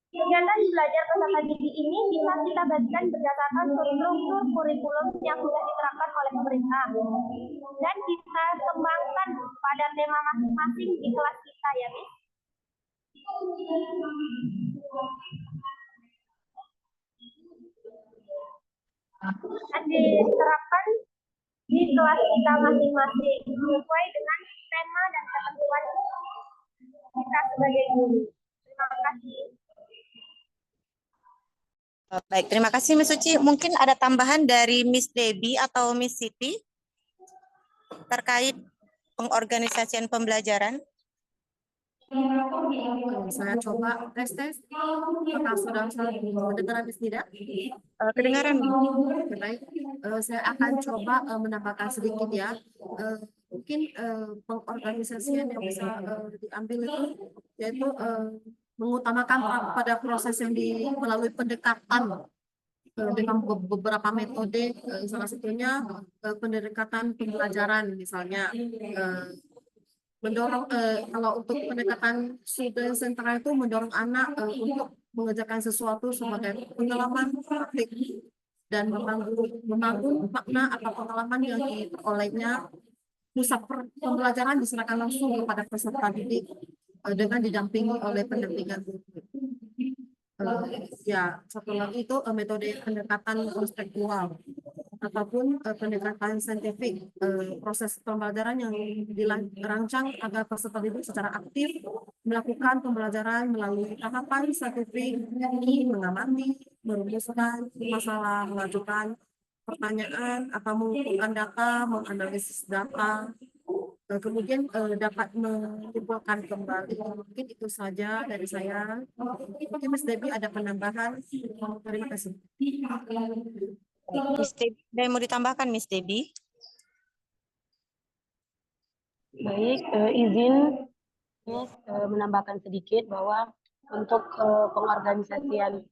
Kegiatan belajar peserta didik ini bisa kita bagikan berdasarkan struktur kurikulum yang sudah diterapkan oleh pemerintah dan kita kembangkan pada tema masing-masing di kelas kita ya, Miss. Dan diterapkan di kelas kita masing-masing sesuai dengan tema dan ketentuan kita sebagai guru. Terima kasih. Baik, terima kasih Miss Suci. Mungkin ada tambahan dari Miss Debbie atau Miss Siti terkait pengorganisasian pembelajaran. Saya coba tes. Apakah sudah mendengar Miss Nida? Kedengaran. Baik, saya akan coba menambahkan sedikit ya. Mungkin pengorganisasian yang bisa diambil itu yaitu mengutamakan pada proses yang melalui pendekatan dengan beberapa metode, salah satunya pendekatan pembelajaran, misalnya mendorong kalau untuk pendekatan student center itu mendorong anak untuk mengerjakan sesuatu sebagai pengalaman praktik dan membangun makna atau pengalaman yang diperolehnya. Pusat pembelajaran diserahkan langsung kepada peserta didik dengan didampingi oleh pendampingan guru. Ya, satu lagi itu metode pendekatan konseptual ataupun pendekatan saintifik, proses pembelajaran yang dirancang agar peserta didik secara aktif melakukan pembelajaran melalui tahapan saintifik, yakni mengamati, merumuskan masalah, mengajukan pertanyaan atau mengumpulkan data, menganalisis data, kemudian dapat menyimpulkan kembali. Mungkin itu saja dari saya. Mungkin Mas Debbie ada penambahan. Terima kasih. Miss Debbie, ada yang mau ditambahkan, Miss Debbie? Baik, izin menambahkan sedikit bahwa untuk pengorganisasian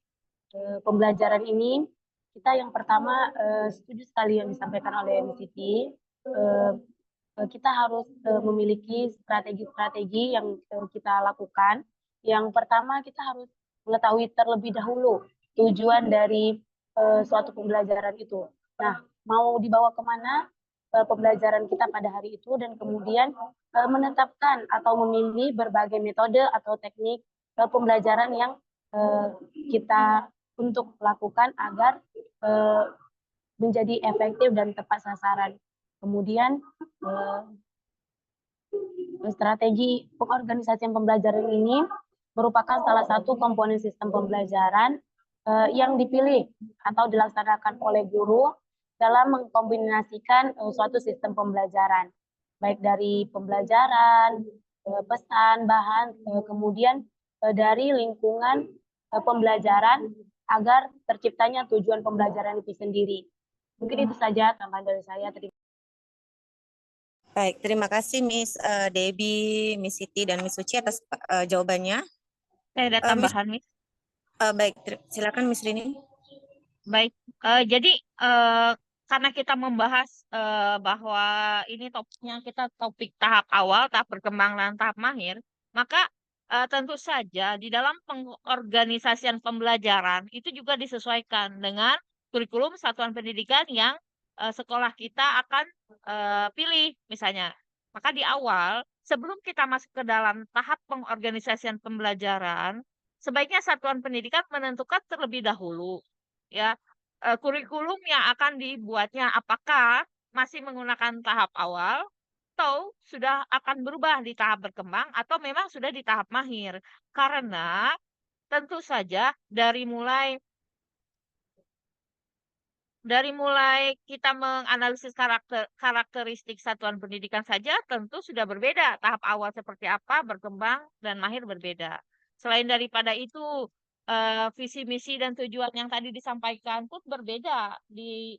pembelajaran ini, kita yang pertama setuju sekali yang disampaikan oleh Miss Siti. Kita harus memiliki strategi-strategi yang kita lakukan. Yang pertama, kita harus mengetahui terlebih dahulu tujuan dari suatu pembelajaran itu. Nah, mau dibawa kemana pembelajaran kita pada hari itu, dan kemudian menetapkan atau memilih berbagai metode atau teknik pembelajaran yang kita untuk lakukan agar menjadi efektif dan tepat sasaran. Kemudian strategi pengorganisasian pembelajaran ini merupakan salah satu komponen sistem pembelajaran yang dipilih atau dilaksanakan oleh guru dalam mengkombinasikan suatu sistem pembelajaran, baik dari pembelajaran, pesan, bahan, kemudian dari lingkungan pembelajaran agar terciptanya tujuan pembelajaran itu sendiri. Mungkin itu saja tambahan dari saya. Baik, terima kasih Miss Debbie, Miss Siti, dan Miss Suci atas jawabannya. Saya ada tambahan, Miss. Baik, silakan Miss Rini. Baik, jadi karena kita membahas bahwa ini topiknya kita topik tahap awal, tahap berkembang, dan tahap mahir, maka tentu saja di dalam pengorganisasian pembelajaran itu juga disesuaikan dengan kurikulum satuan pendidikan yang sekolah kita akan pilih misalnya. Maka di awal, sebelum kita masuk ke dalam tahap pengorganisasian pembelajaran, sebaiknya satuan pendidikan menentukan terlebih dahulu ya kurikulum yang akan dibuatnya, apakah masih menggunakan tahap awal atau sudah akan berubah di tahap berkembang atau memang sudah di tahap mahir. Karena tentu saja dari mulai kita menganalisis karakteristik satuan pendidikan saja tentu sudah berbeda. Tahap awal seperti apa, berkembang, dan mahir berbeda. Selain daripada itu, visi, misi, dan tujuan yang tadi disampaikan pun berbeda di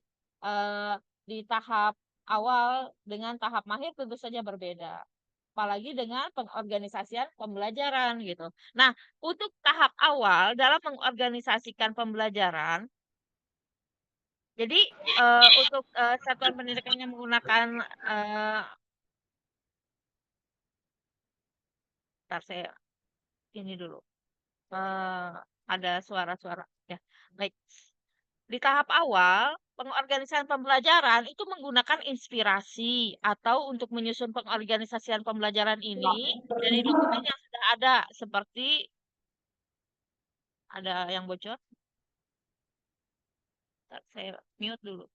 tahap awal dengan tahap mahir tentu saja berbeda. Apalagi dengan pengorganisasian pembelajaran gitu. Nah, untuk tahap awal dalam mengorganisasikan pembelajaran, jadi untuk satuan pendidikan yang menggunakan bentar saya ini dulu. Ada suara-suara ya. Baik. Di tahap awal, pengorganisasian pembelajaran itu menggunakan inspirasi atau untuk menyusun pengorganisasian pembelajaran ini dari dokumen yang sudah ada seperti ada yang bocor. Bentar, saya mute dulu.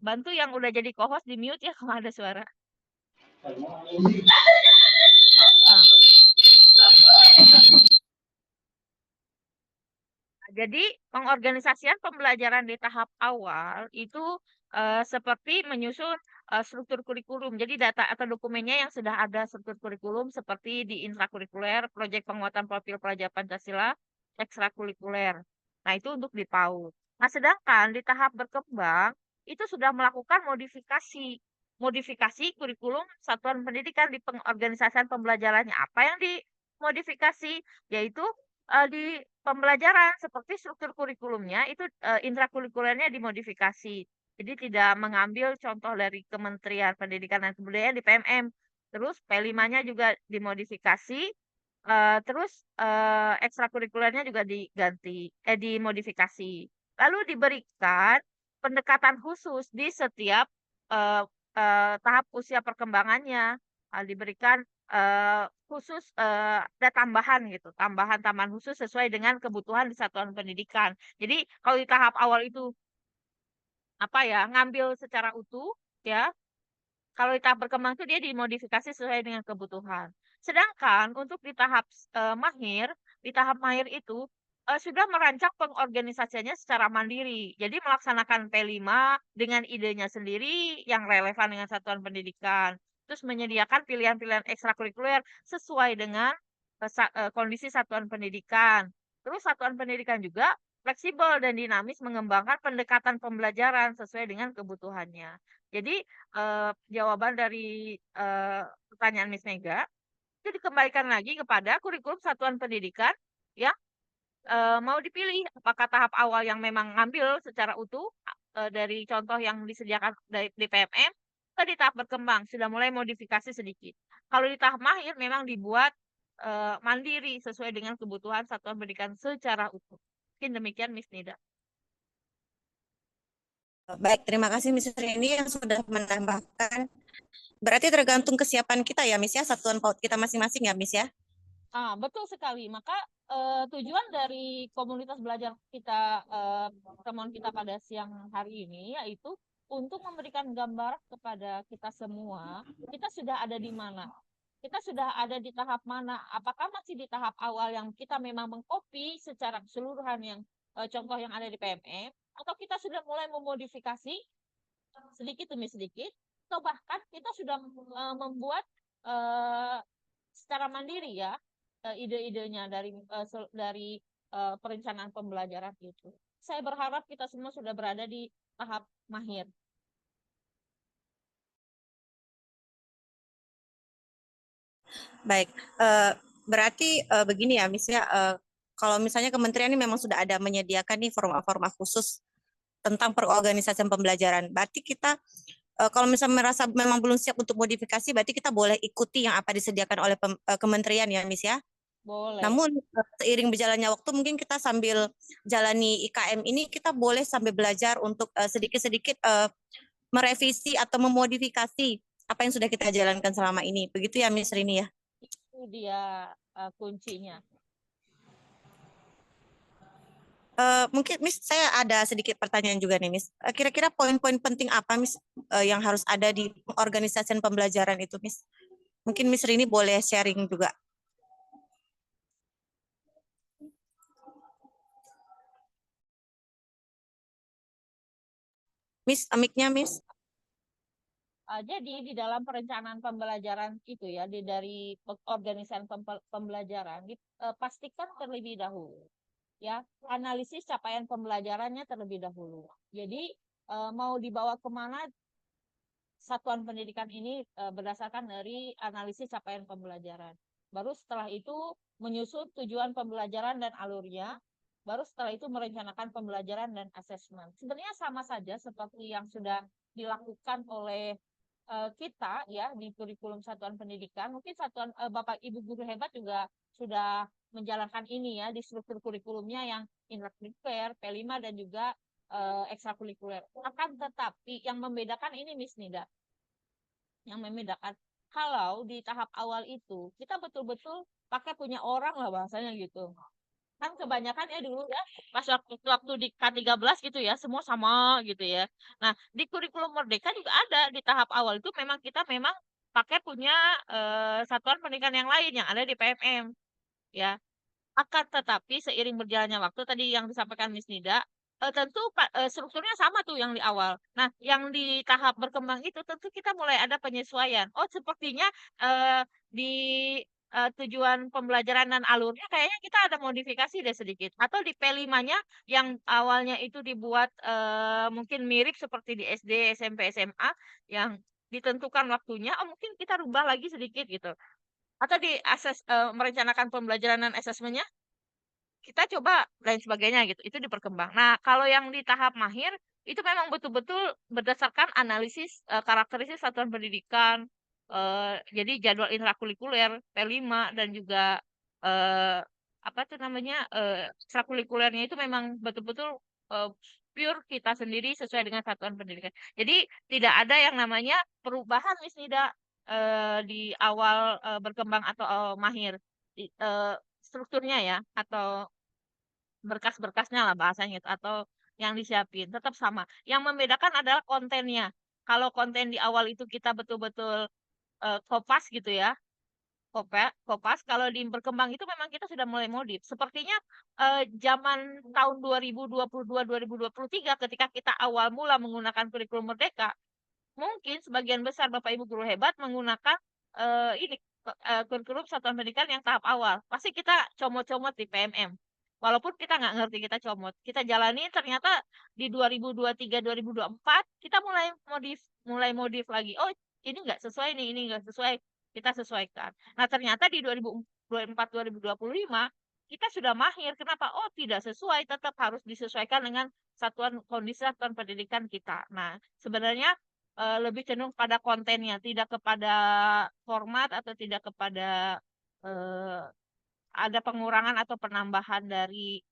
Bantu yang udah jadi co-host di mute ya kalau ada suara. Jadi pengorganisasian pembelajaran di tahap awal itu seperti menyusun struktur kurikulum. Jadi data atau dokumennya yang sudah ada struktur kurikulum seperti di intrakurikuler, proyek penguatan profil pelajar Pancasila, ekstrakurikuler. Nah, itu untuk di PAUD. Nah, sedangkan di tahap berkembang itu sudah melakukan modifikasi kurikulum satuan pendidikan di pengorganisasian pembelajarannya. Apa yang dimodifikasi? Yaitu di pembelajaran seperti struktur kurikulumnya itu intrakurikulernya dimodifikasi. Jadi tidak mengambil contoh dari Kementerian Pendidikan dan Kebudayaan di PMM. Terus P5-nya juga dimodifikasi Terus ekstrakurikulernya juga dimodifikasi. Lalu diberikan pendekatan khusus di setiap eh, tahap usia perkembangannya. Diberikan khusus ada tambahan gitu, tambahan khusus sesuai dengan kebutuhan di satuan pendidikan. Jadi kalau di tahap awal itu apa ya, ngambil secara utuh ya. Kalau di tahap berkembang itu dia dimodifikasi sesuai dengan kebutuhan. Sedangkan untuk di tahap mahir itu sudah merancang pengorganisasiannya secara mandiri. Jadi melaksanakan P5 dengan idenya sendiri yang relevan dengan satuan pendidikan. Terus menyediakan pilihan-pilihan ekstrakurikuler sesuai dengan kondisi satuan pendidikan. Terus satuan pendidikan juga fleksibel dan dinamis mengembangkan pendekatan pembelajaran sesuai dengan kebutuhannya. Jadi jawaban dari pertanyaan Miss Mega itu dikembalikan lagi kepada kurikulum satuan pendidikan yang mau dipilih apakah tahap awal yang memang ngambil secara utuh dari contoh yang disediakan di PMM atau di tahap berkembang sudah mulai modifikasi sedikit. Kalau di tahap mahir memang dibuat mandiri sesuai dengan kebutuhan satuan pendidikan secara utuh. Mungkin demikian Miss Nida. Baik, terima kasih Miss Rini yang sudah menambahkan. Berarti tergantung kesiapan kita ya, Miss ya, satuan PAUD kita masing-masing ya, Miss ya. Betul sekali. Maka tujuan dari komunitas belajar kita, pertemuan kita pada siang hari ini, yaitu untuk memberikan gambar kepada kita semua, kita sudah ada di mana. Kita sudah ada di tahap mana? Apakah masih di tahap awal yang kita memang mengcopy secara keseluruhan yang contoh yang ada di PMM, atau kita sudah mulai memodifikasi sedikit demi sedikit, atau bahkan kita sudah membuat secara mandiri ya ide-idenya dari perencanaan pembelajaran itu. Saya berharap kita semua sudah berada di tahap mahir. Baik, berarti begini ya, Miss ya, kalau misalnya kementerian ini memang sudah ada menyediakan nih format-format khusus tentang perorganisasian pembelajaran. Berarti kita kalau misalnya merasa memang belum siap untuk modifikasi, berarti kita boleh ikuti yang apa disediakan oleh kementerian ya, Miss ya. Boleh. Namun seiring berjalannya waktu mungkin kita sambil jalani IKM ini kita boleh sambil belajar untuk sedikit-sedikit merevisi atau memodifikasi apa yang sudah kita jalankan selama ini. Begitu ya, Miss Rini ya. Itu dia kuncinya. Mungkin Miss saya ada sedikit pertanyaan juga nih Miss. Kira-kira poin-poin penting apa Miss yang harus ada di organisasi pembelajaran itu Miss? Mungkin Miss Rini boleh sharing juga. Miss, mic-nya Miss. Jadi di dalam perencanaan pembelajaran itu ya, dari organisasi pembelajaran, pastikan terlebih dahulu ya analisis capaian pembelajarannya terlebih dahulu. Jadi mau dibawa kemana satuan pendidikan ini berdasarkan dari analisis capaian pembelajaran. Baru setelah itu menyusun tujuan pembelajaran dan alurnya. Baru setelah itu merencanakan pembelajaran dan asesmen. Sebenarnya sama saja seperti yang sudah dilakukan oleh kita ya di kurikulum satuan pendidikan. Mungkin satuan Bapak Ibu guru hebat juga sudah menjalankan ini ya di struktur kurikulumnya yang intrakurikuler, P5 dan juga ekstrakurikuler. Akan tetapi yang membedakan ini Miss Nida. Yang membedakan kalau di tahap awal itu kita betul-betul pakai punya orang lah bahasanya gitu. Kan kebanyakan ya dulu ya pas waktu di K13 gitu ya semua sama gitu ya. Nah di kurikulum Merdeka juga ada di tahap awal itu memang kita memang pakai punya satuan pendidikan yang lain yang ada di PMM ya. Akan tetapi seiring berjalannya waktu tadi yang disampaikan Miss Nida tentu strukturnya sama tuh yang di awal. Nah yang di tahap berkembang itu tentu kita mulai ada penyesuaian. Oh sepertinya di tujuan pembelajaran dan alurnya kayaknya kita ada modifikasi deh sedikit. Atau di P5-nya yang awalnya itu dibuat mungkin mirip seperti di SD, SMP, SMA yang ditentukan waktunya, oh mungkin kita rubah lagi sedikit gitu. Atau di merencanakan pembelajaran dan asesmennya kita coba lain sebagainya gitu. Itu diperkembang. Nah, kalau yang di tahap mahir itu memang betul-betul berdasarkan analisis karakteristik satuan pendidikan. Jadi jadwal intrakurikuler P5 dan juga eh, apa tuh namanya, ekstrakurikulernya itu memang betul-betul pure kita sendiri sesuai dengan satuan pendidikan. Jadi tidak ada yang namanya perubahan Miss Nida di awal berkembang atau mahir. Strukturnya ya, atau berkas-berkasnya lah bahasanya itu, atau yang disiapin tetap sama. Yang membedakan adalah kontennya. Kalau konten di awal itu kita betul-betul kopas gitu ya, kopas. Kalau di berkembang itu memang kita sudah mulai modif. Sepertinya zaman tahun 2022-2023 ketika kita awal mula menggunakan kurikulum Merdeka, mungkin sebagian besar Bapak Ibu guru hebat menggunakan ini kurikulum satuan pendidikan yang tahap awal. Pasti kita comot-comot di PMM. Walaupun kita nggak ngerti kita comot, kita jalani ternyata di 2023-2024 kita mulai modif lagi. Oh, ini nggak sesuai nih, ini nggak sesuai, kita sesuaikan. Nah, ternyata di 2024-2025 kita sudah mahir. Kenapa? Oh, tidak sesuai, tetap harus disesuaikan dengan kondisi satuan pendidikan kita. Nah, sebenarnya lebih cenderung pada kontennya, tidak kepada format atau tidak kepada eh, ada pengurangan atau penambahan dari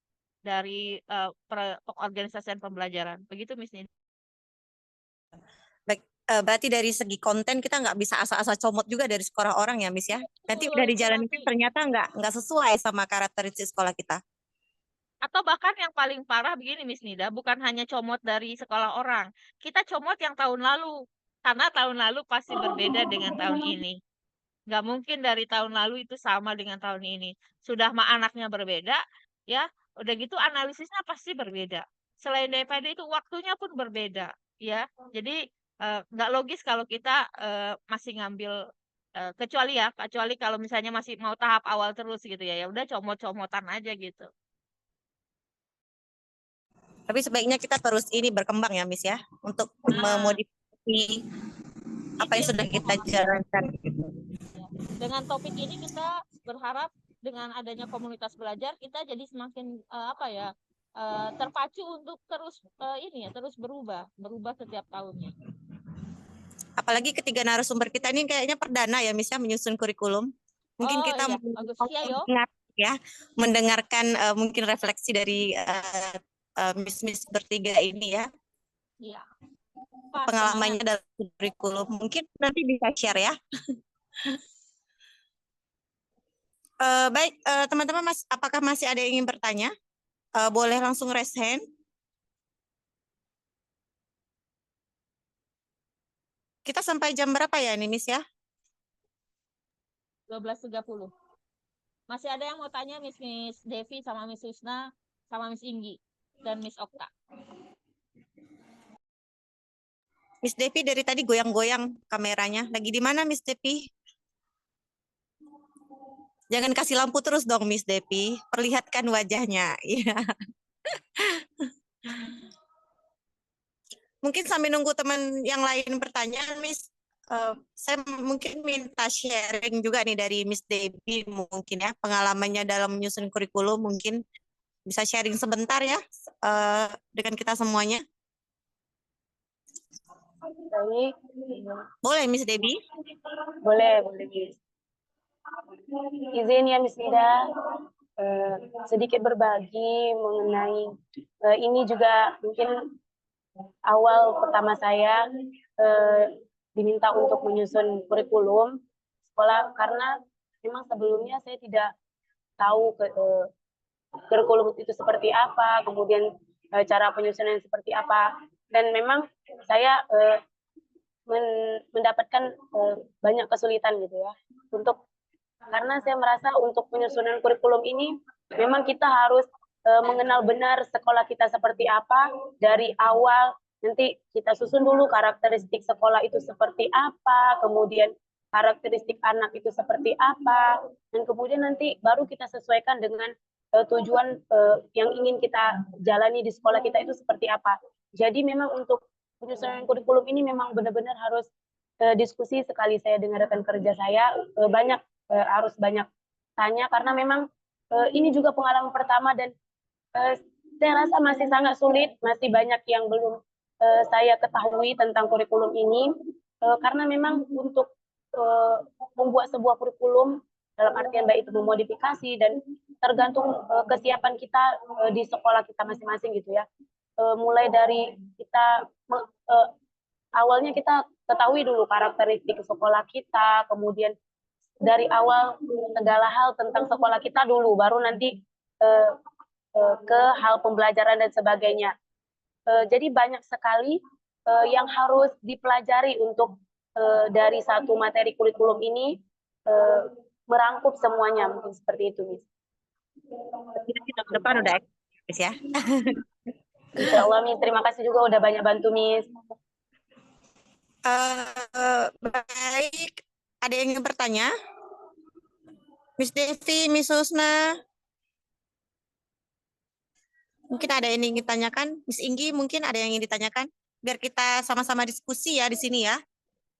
pengorganisasian pembelajaran. Begitu, Miss Nida. Baik, berarti dari segi konten kita nggak bisa asal-asal comot juga dari sekolah orang ya, Miss ya. Nanti udah dijalankan ternyata nggak sesuai sama karakteristik sekolah kita. Atau bahkan yang paling parah begini, Miss Nida, bukan hanya comot dari sekolah orang. Kita comot yang tahun lalu. Karena tahun lalu pasti berbeda dengan tahun ini. Nggak mungkin dari tahun lalu itu sama dengan tahun ini. Sudah mah anaknya berbeda, ya. Udah gitu analisisnya pasti berbeda. Selain daripada itu waktunya pun berbeda, ya. Jadi nggak logis kalau kita masih ngambil kecuali kalau misalnya masih mau tahap awal terus gitu ya. Ya udah comot-comotan aja gitu. Tapi sebaiknya kita terus ini berkembang ya, Miss ya, untuk memodifikasi apa yang sudah kita jalankan. Dengan topik ini kita berharap dengan adanya komunitas belajar kita jadi semakin terpacu untuk terus terus berubah setiap tahunnya. Apalagi ketiga narasumber kita ini kayaknya perdana ya, Miss ya, menyusun kurikulum. Mungkin kita mendengarkan mungkin refleksi dari Miss bertiga ini ya. Iya. Pengalamannya dalam kurikulum mungkin nanti bisa share ya. Baik, teman-teman, apakah masih ada yang ingin bertanya? Boleh langsung raise hand. Kita sampai jam berapa ya ini, Miss ya? 12.30. Masih ada yang mau tanya, Miss Devi sama Miss Husna sama Miss Inggi dan Miss Okta. Miss Devi dari tadi goyang-goyang kameranya. Lagi di mana, Miss Devi? Jangan kasih lampu terus dong, Miss Devi. Perlihatkan wajahnya. Iya. Mungkin sambil nunggu teman yang lain bertanya, Miss, saya mungkin minta sharing juga nih dari Miss Devi mungkin ya, pengalamannya dalam menyusun kurikulum, mungkin bisa sharing sebentar ya dengan kita semuanya. Baik. Boleh, Miss Devi? Boleh, Miss. Izin ya, Miss Nida, sedikit berbagi mengenai ini juga mungkin awal pertama saya diminta untuk menyusun kurikulum sekolah karena memang sebelumnya saya tidak tahu kurikulum itu seperti apa, kemudian cara penyusunan seperti apa, dan memang saya mendapatkan banyak kesulitan gitu ya karena saya merasa untuk penyusunan kurikulum ini memang kita harus mengenal benar sekolah kita seperti apa dari awal. Nanti kita susun dulu karakteristik sekolah itu seperti apa, kemudian karakteristik anak itu seperti apa, dan kemudian nanti baru kita sesuaikan dengan tujuan yang ingin kita jalani di sekolah kita itu seperti apa. Jadi memang untuk penyusunan kurikulum ini memang benar-benar harus diskusi. Sekali saya dengan rekan kerja saya harus banyak tanya karena memang ini juga pengalaman pertama dan saya rasa masih sangat sulit, masih banyak yang belum saya ketahui tentang kurikulum ini karena memang untuk membuat sebuah kurikulum dalam artian baik itu memodifikasi dan tergantung kesiapan kita di sekolah kita masing-masing gitu ya. Mulai dari kita awalnya kita ketahui dulu karakteristik sekolah kita, kemudian dari awal segala hal tentang sekolah kita dulu, baru nanti ke hal pembelajaran dan sebagainya. Jadi banyak sekali yang harus dipelajari untuk dari satu materi kurikulum ini merangkup semuanya, mungkin seperti itu, Miss. Kita ke depan udah eksis ya. Insya Allah, Miss. Terima kasih juga udah banyak bantu, Miss. Baik, ada yang ingin bertanya? Miss Devi, Miss Husna. Mungkin ada yang ingin ditanyakan. Miss Inggi, mungkin ada yang ingin ditanyakan. Biar kita sama-sama diskusi ya di sini ya.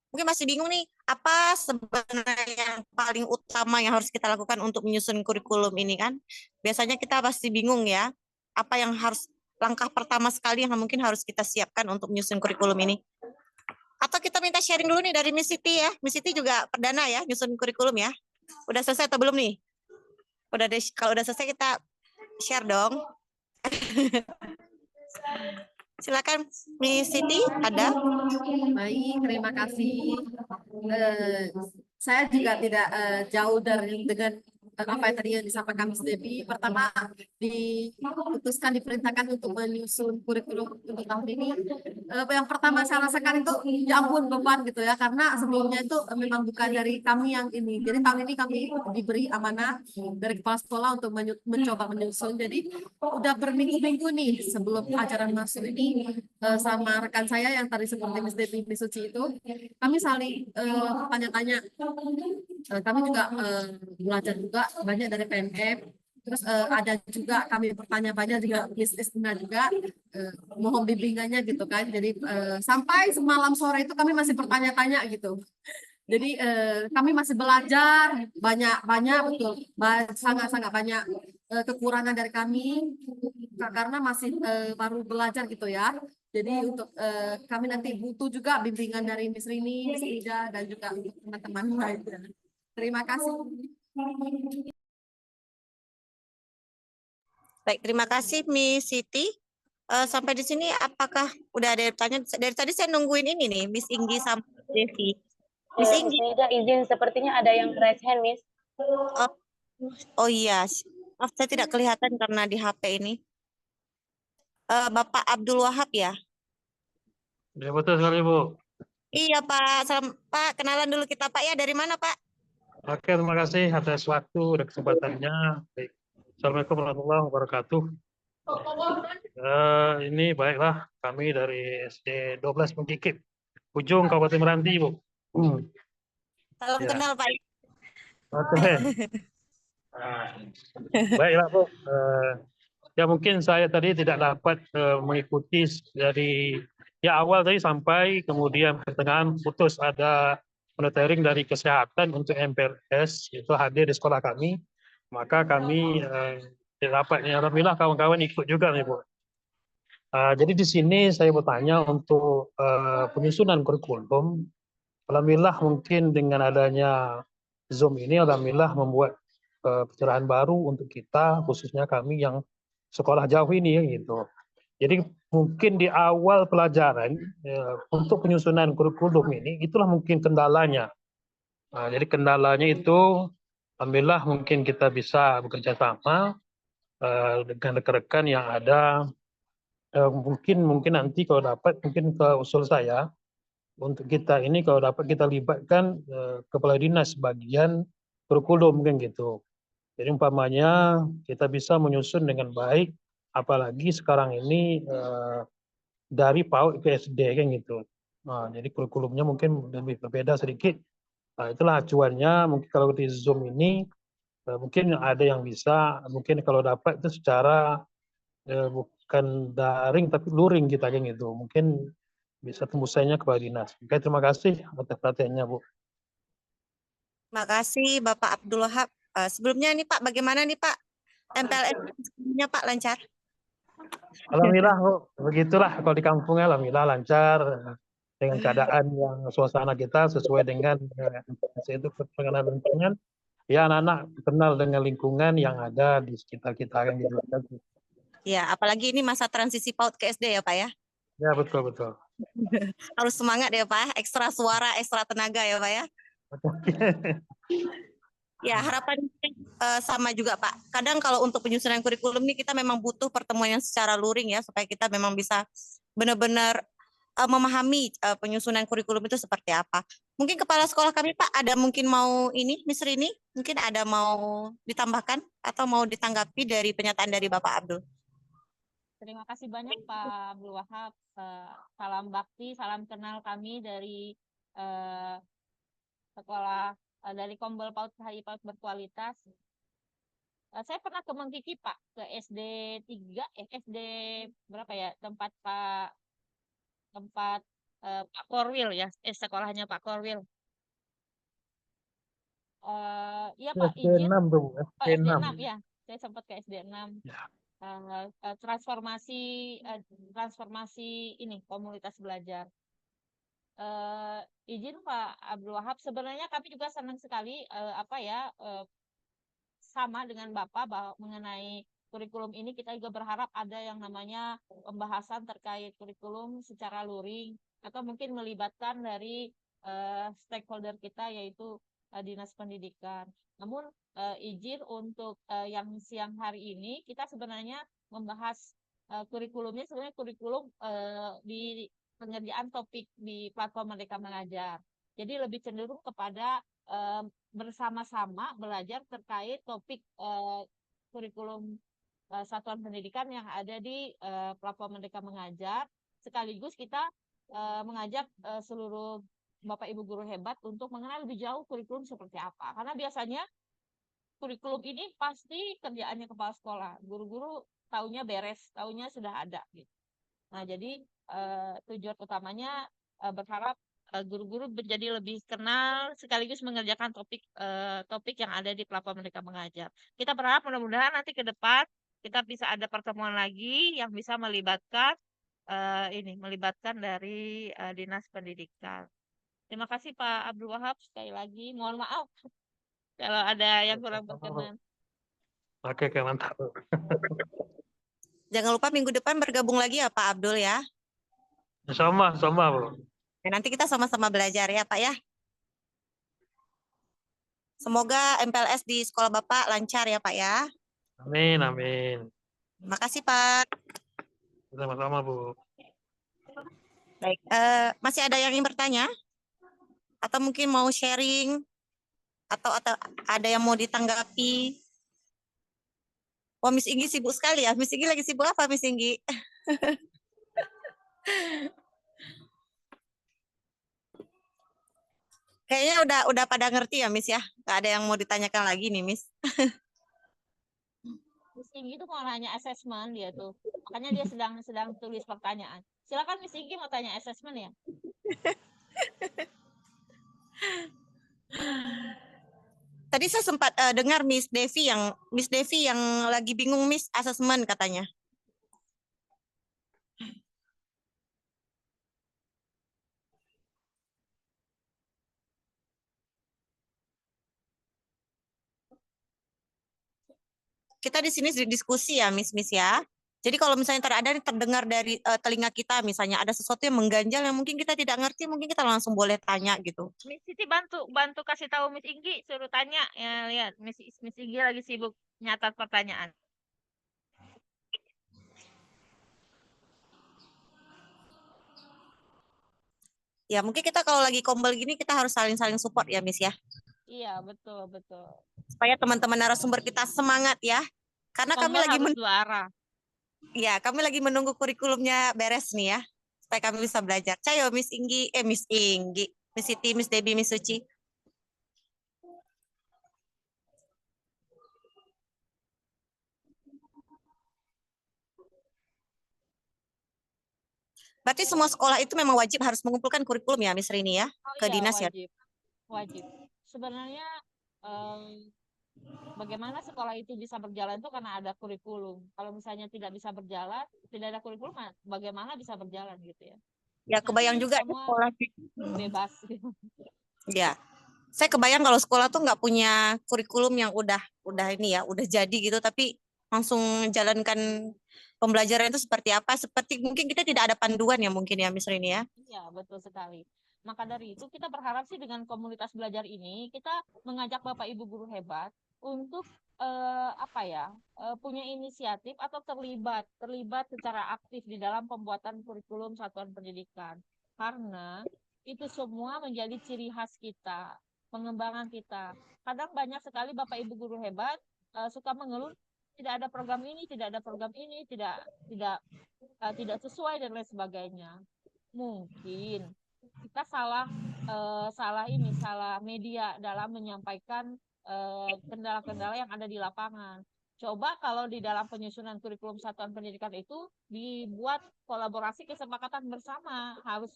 Mungkin masih bingung nih, apa sebenarnya yang paling utama yang harus kita lakukan untuk menyusun kurikulum ini kan? Biasanya kita pasti bingung ya, apa yang harus, langkah pertama sekali yang mungkin harus kita siapkan untuk menyusun kurikulum ini. Atau kita minta sharing dulu nih dari Miss Siti ya. Miss Siti juga perdana ya, nyusun kurikulum ya. Udah selesai atau belum nih? Kalau udah selesai kita share dong. Silakan Miss Siti, ada? Baik, terima kasih. Saya juga tidak jauh dari dengan apa yang tadi yang disampaikan Mas Devi. Pertama, diperintahkan untuk menyusun kurikulum untuk tahun ini. Yang pertama saya rasakan itu, ya ampun beban gitu ya, karena sebelumnya itu memang bukan dari kami yang ini. Jadi tahun ini kami diberi amanah dari kepala sekolah untuk mencoba menyusun. Jadi udah berminggu-minggu nih sebelum ajaran masuk ini, sama rekan saya yang tadi seperti Miss Devi, Miss Suci itu, kami saling tanya-tanya. Kami juga belajar juga banyak dari PNF. Terus ada juga kami bertanya banyak juga Miss Istina juga, mohon bimbingannya gitu kan. Jadi sampai semalam sore itu kami masih bertanya-tanya gitu. Jadi kami masih belajar banyak betul, sangat-sangat banyak kekurangan dari kami karena masih baru belajar gitu ya. Jadi untuk kami nanti butuh juga bimbingan dari Miss Rini, Miss Ida, dan juga untuk teman-teman lainnya. Terima kasih. Baik, terima kasih Miss Siti. Sampai di sini apakah udah ada yang bertanya? Dari tadi saya nungguin ini nih, Miss Inggi sama Miss Devi. Miss Miss Inggi. Ida izin, sepertinya ada yang raise hand, Miss. Oh iya, maaf saya tidak kelihatan karena di HP ini. Bapak Abdul Wahab ya? Ya, betul sekali, Bu. Iya Pak, Pak kenalan dulu kita Pak ya, dari mana Pak? Oke, terima kasih atas waktu dan kesempatannya. Baik. Assalamualaikum warahmatullahi wabarakatuh. Ini baiklah, kami dari SD 12 Mengkikip, ujung Kabupaten Meranti, Bu. Salam Ya. kenal Pak. Oke. Baiklah, Bu. Ya mungkin saya tadi tidak dapat mengikuti dari awal tadi sampai kemudian pertengahan putus, ada monitoring dari kesehatan untuk MPLS itu hadir di sekolah kami, maka kami tidak dapat. Alhamdulillah kawan-kawan ikut juga nih Bu. Jadi di sini saya bertanya untuk penyusunan kurikulum. Alhamdulillah mungkin dengan adanya Zoom ini, alhamdulillah membuat pencerahan baru untuk kita, khususnya kami yang sekolah jauh ini gitu. Jadi mungkin di awal pelajaran untuk penyusunan kurikulum ini, itulah mungkin kendalanya. Jadi kendalanya itu, alhamdulillah mungkin kita bisa bekerja sama dengan rekan-rekan yang ada. Mungkin nanti kalau dapat, mungkin ke usul saya, untuk kita ini kalau dapat kita libatkan kepala dinas bagian kurikulum kan gitu. Jadi umpamanya kita bisa menyusun dengan baik, apalagi sekarang ini dari PAUD ke SD kan gitu. Jadi kurikulumnya mungkin lebih berbeda sedikit. Itulah acuannya. Mungkin kalau di Zoom ini mungkin ada yang bisa, mungkin kalau dapat itu secara bukan daring tapi luring kita kan gitu. Mungkin bisa tembusnya kepada dinas. Oke, terima kasih atas perhatiannya, Bu. Terima kasih Bapak Abdul Wahab. Sebelumnya nih Pak, bagaimana nih Pak? MPLS sebelumnya Pak lancar? Alhamdulillah, Bu. Begitulah kalau di kampungnya, alhamdulillah lancar dengan keadaan yang suasana kita sesuai dengan itu pengenalan lingkungan. ya anak-anak kenal dengan lingkungan yang ada di sekitar kita yang di luar. Ya, apalagi ini masa transisi PAUD ke SD ya Pak ya. Ya betul betul. Harus semangat ya Pak, ekstra suara, ekstra tenaga ya Pak ya. Ya, harapan sama juga Pak. Kadang kalau untuk penyusunan kurikulum ini kita memang butuh pertemuan yang secara luring ya, supaya kita memang bisa benar-benar memahami penyusunan kurikulum itu seperti apa. Mungkin kepala sekolah kami Pak, ada mungkin mau ini, Miss Rini, mungkin ada mau ditambahkan atau mau ditanggapi dari pernyataan dari Bapak Abdul. Terima kasih banyak Pak Abdul Wahab. Salam bakti, salam kenal kami dari sekolah dari Kombel PAUD HI PAUD berkualitas. Saya pernah ke Mengkiki Pak, ke SD 3, SD berapa ya, tempat Pak Korwil ya, sekolahnya Pak Korwil. Iya Pak, SD izin. 6 tuh, Oh, SD SD 6. 6 ya, saya sempat ke SD 6. Ya. Transformasi ini komunitas belajar. Izin Pak Abdul Wahab, sebenarnya kami juga senang sekali sama dengan Bapak bahwa mengenai kurikulum ini kita juga berharap ada yang namanya pembahasan terkait kurikulum secara luring atau mungkin melibatkan dari stakeholder kita yaitu Dinas Pendidikan. Namun izin untuk yang siang hari ini kita sebenarnya membahas kurikulumnya sebenarnya kurikulum di pengerjaan topik di platform Merdeka Mengajar. Jadi lebih cenderung kepada bersama-sama belajar terkait topik kurikulum satuan pendidikan yang ada di platform Merdeka Mengajar. Sekaligus kita mengajak seluruh Bapak Ibu guru hebat untuk mengenal lebih jauh kurikulum seperti apa. Karena biasanya kurikulum ini pasti kerjaannya kepala sekolah. Guru-guru taunya beres, taunya sudah ada gitu. Nah, jadi tujuan utamanya berharap guru-guru menjadi lebih kenal sekaligus mengerjakan topik yang ada di platform Merdeka Mengajar. Kita berharap mudah-mudahan nanti ke depan kita bisa ada pertemuan lagi yang bisa melibatkan dari Dinas Pendidikan. Terima kasih Pak Abdul Wahab sekali lagi. Mohon maaf kalau ada yang kurang berkenan. Oke, mantap. Jangan lupa minggu depan bergabung lagi ya Pak Abdul ya. Sama Bu. Ya, nanti kita sama-sama belajar ya Pak ya. Semoga MPLS di sekolah Bapak lancar ya Pak ya. Amin, amin. Terima kasih Pak. Sama-sama Bu. Baik, masih ada yang ingin bertanya? Atau mungkin mau sharing? Atau ada yang mau ditanggapi? Oh, Miss Inggi sibuk sekali ya. Miss Inggi lagi sibuk apa, Miss Inggi? Kayaknya udah pada ngerti ya, Miss ya. Gak ada yang mau ditanyakan lagi nih, Miss. Miss Inggi itu mau nanya asesmen dia tuh. Makanya dia sedang tulis pertanyaan. Silakan Miss Inggi mau tanya asesmen ya. Tadi saya sempat dengar Miss Devi yang lagi bingung Miss asesmen katanya. Kita di sini diskusi ya Miss ya. Jadi kalau misalnya ada yang terdengar dari telinga kita, misalnya ada sesuatu yang mengganjal yang mungkin kita tidak ngerti, mungkin kita langsung boleh tanya gitu. Miss Siti bantu kasih tahu Miss Inggi, suruh tanya ya, lihat Miss Inggi lagi sibuk nyatat pertanyaan. Ya mungkin kita kalau lagi kombel gini kita harus saling support ya Miss ya. Iya betul. Supaya teman-teman narasumber kita semangat ya. Karena Kombel kami lagi dua arah. Ya, kami lagi menunggu kurikulumnya beres nih ya, supaya kami bisa belajar. Cayo, Miss Inggi, Miss Siti, Miss Debbie, Miss Suci. Berarti semua sekolah itu memang wajib harus mengumpulkan kurikulum ya, Miss Rini ya, ke dinas ya? Wajib. Sebenarnya bagaimana sekolah itu bisa berjalan itu karena ada kurikulum. Kalau misalnya tidak bisa berjalan, tidak ada kurikulum, bagaimana bisa berjalan gitu ya? Ya, kebayang juga semua sekolah bebas. Ya. Saya kebayang kalau sekolah tuh nggak punya kurikulum yang udah ini ya, udah jadi gitu, tapi langsung jalankan pembelajaran itu seperti apa? Seperti mungkin kita tidak ada panduan ya mungkin ya, Miss Rini ya. Iya, betul sekali. Maka dari itu kita berharap sih dengan komunitas belajar ini kita mengajak Bapak Ibu guru hebat untuk apa ya punya inisiatif atau terlibat secara aktif di dalam pembuatan kurikulum satuan pendidikan. Karena itu semua menjadi ciri khas kita, pengembangan kita. Kadang banyak sekali Bapak Ibu guru hebat suka mengeluh tidak ada program ini, tidak ada program ini, tidak sesuai dan lain sebagainya. Mungkin kita salah media dalam menyampaikan kendala-kendala yang ada di lapangan. Coba kalau di dalam penyusunan kurikulum satuan pendidikan itu dibuat kolaborasi kesepakatan bersama, harus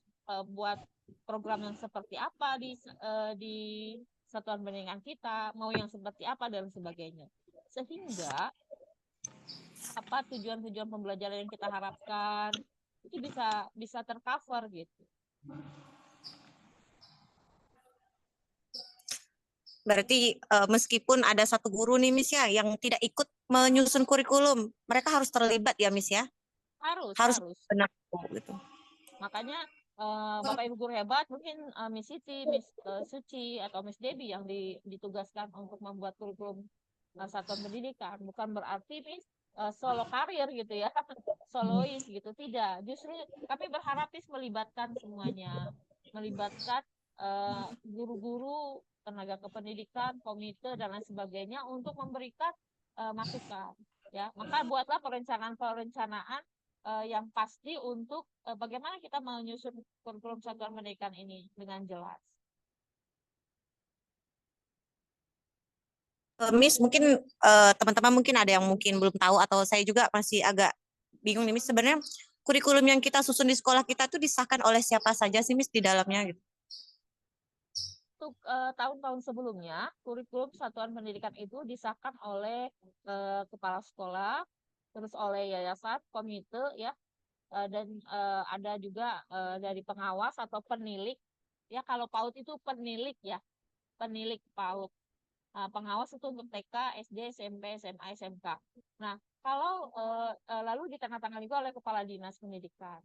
buat program yang seperti apa di satuan pendidikan kita, mau yang seperti apa dan sebagainya. Sehingga apa tujuan-tujuan pembelajaran yang kita harapkan itu bisa tercover gitu. Berarti meskipun ada satu guru nih Miss ya yang tidak ikut menyusun kurikulum, mereka harus terlibat ya Miss ya. Harus benar gitu. Makanya Bapak Ibu guru hebat mungkin Miss Siti, Miss Suci atau Miss Debbie yang ditugaskan untuk membuat kurikulum satuan pendidikan, bukan berarti Miss solo karir gitu ya, solois gitu, tidak. Justru kami berharap Miss melibatkan semuanya, melibatkan guru-guru, tenaga kependidikan, komite dan lain sebagainya untuk memberikan masukan. Ya, maka buatlah perencanaan-perencanaan yang pasti untuk bagaimana kita menyusun kurikulum satuan pendidikan ini dengan jelas. Miss mungkin teman-teman mungkin ada yang mungkin belum tahu atau saya juga masih agak bingung nih Miss, sebenarnya kurikulum yang kita susun di sekolah kita tuh disahkan oleh siapa saja sih Miss di dalamnya gitu. Untuk tahun-tahun sebelumnya, kurikulum satuan pendidikan itu disahkan oleh kepala sekolah, terus oleh yayasan, komite ya, dan ada juga dari pengawas atau penilik. Ya kalau PAUD itu penilik ya, penilik PAUD. Pengawas itu untuk TK, SD, SMP, SMA, SMK. Nah, kalau lalu ditandatangani juga oleh Kepala Dinas Pendidikan.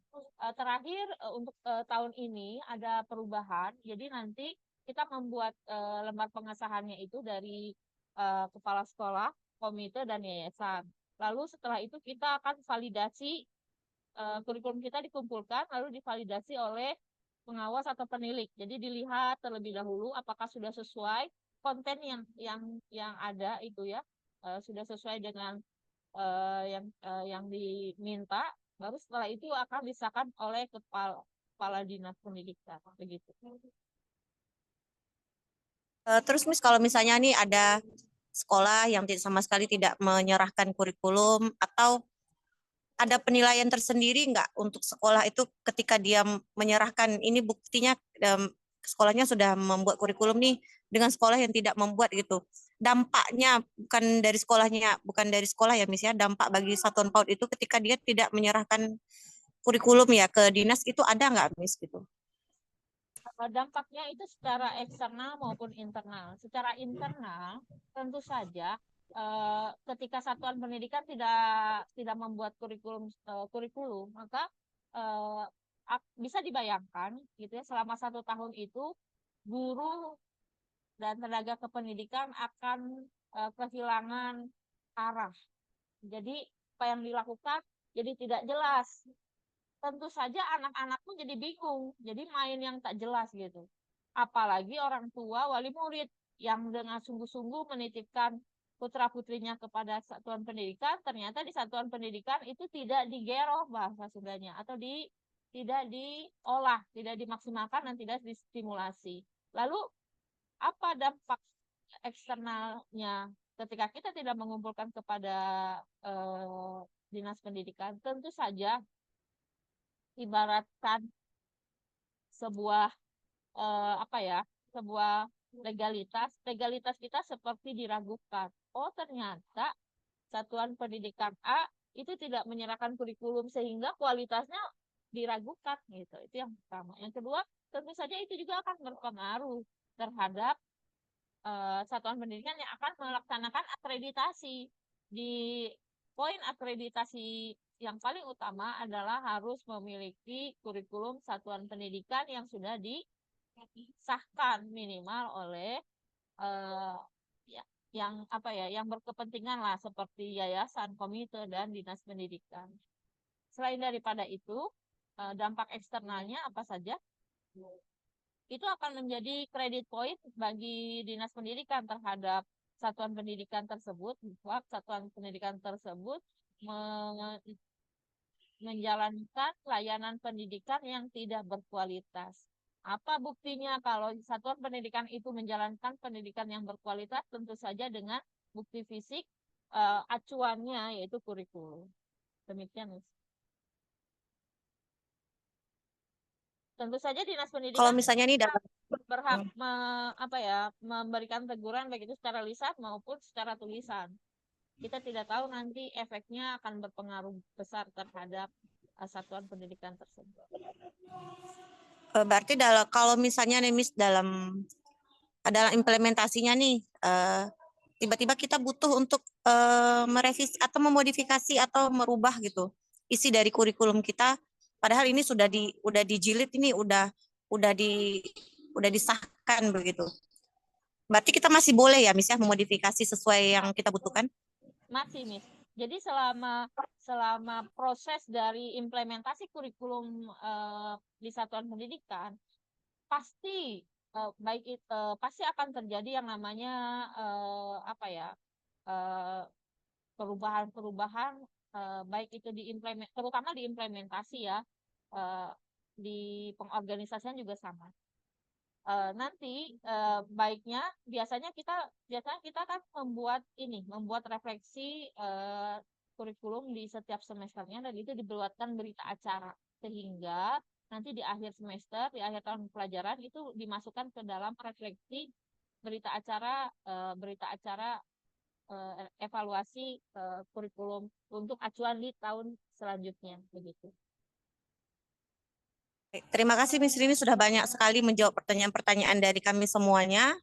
Terakhir untuk tahun ini ada perubahan, jadi nanti kita membuat lembar pengesahannya itu dari kepala sekolah, komite, dan yayasan. Lalu setelah itu kita akan validasi kurikulum kita dikumpulkan, lalu divalidasi oleh pengawas atau penilik. Jadi dilihat terlebih dahulu apakah sudah sesuai konten yang ada itu ya, sudah sesuai dengan yang diminta. Baru setelah itu akan disahkan oleh kepala dinas pendidikan begitu. Terus Miss kalau misalnya nih ada sekolah yang sama sekali tidak menyerahkan kurikulum atau ada penilaian tersendiri nggak untuk sekolah itu ketika dia menyerahkan ini buktinya sekolahnya sudah membuat kurikulum nih dengan sekolah yang tidak membuat gitu. Dampaknya bukan dari sekolah ya Miss ya, dampak bagi satuan PAUD itu ketika dia tidak menyerahkan kurikulum ya ke dinas itu ada nggak Miss gitu? Dampaknya itu secara eksternal maupun internal. Secara internal tentu saja ketika satuan pendidikan tidak membuat kurikulum, maka bisa dibayangkan gitu ya selama 1 tahun itu guru dan tenaga kependidikan akan kehilangan arah. Jadi apa yang dilakukan jadi tidak jelas. Tentu saja anak-anak pun jadi bingung, jadi main yang tak jelas gitu. Apalagi orang tua wali murid yang dengan sungguh-sungguh menitipkan putra-putrinya kepada satuan pendidikan, ternyata di satuan pendidikan itu tidak digerov bahasa Sundanya, atau tidak diolah, tidak dimaksimalkan dan tidak distimulasi. Lalu apa dampak eksternalnya ketika kita tidak mengumpulkan kepada dinas pendidikan? Tentu saja ibaratkan sebuah sebuah legalitas kita seperti diragukan. Oh ternyata satuan pendidikan A itu tidak menyerahkan kurikulum sehingga kualitasnya diragukan gitu. Itu yang pertama. Yang kedua tentu saja itu juga akan berpengaruh terhadap satuan pendidikan yang akan melaksanakan akreditasi. Di poin akreditasi yang paling utama adalah harus memiliki kurikulum satuan pendidikan yang sudah disahkan minimal oleh yang berkepentingan lah seperti yayasan, komite, dan dinas pendidikan. Selain daripada itu, dampak eksternalnya apa saja? Itu akan menjadi kredit point bagi dinas pendidikan terhadap satuan pendidikan tersebut, bahwa satuan pendidikan tersebut menjalankan layanan pendidikan yang tidak berkualitas. Apa buktinya kalau satuan pendidikan itu menjalankan pendidikan yang berkualitas? Tentu saja dengan bukti fisik acuannya yaitu kurikulum. Demikian, Miss. Tentu saja dinas pendidikan Kalau misalnya nih dalam berhak memberikan teguran baik itu secara lisan maupun secara tulisan. Kita tidak tahu nanti efeknya akan berpengaruh besar terhadap satuan pendidikan tersebut. berarti kalau misalnya nih Miss dalam implementasinya nih tiba-tiba kita butuh untuk merevisi atau memodifikasi atau merubah gitu isi dari kurikulum kita, padahal ini sudah dijilid, ini udah disahkan begitu. Berarti kita masih boleh ya Miss ya memodifikasi sesuai yang kita butuhkan? Masih, Miss. Jadi selama proses dari implementasi kurikulum di satuan pendidikan pasti pasti akan terjadi yang namanya perubahan-perubahan baik itu terutama di implementasi ya, di pengorganisasian juga sama. Nanti baiknya biasanya kita kan membuat refleksi kurikulum di setiap semesternya, dan itu dibuatkan berita acara sehingga nanti di akhir semester, di akhir tahun pelajaran itu dimasukkan ke dalam refleksi berita acara evaluasi kurikulum untuk acuan di tahun selanjutnya begitu. Terima kasih Miss Rini sudah banyak sekali menjawab pertanyaan-pertanyaan dari kami semuanya.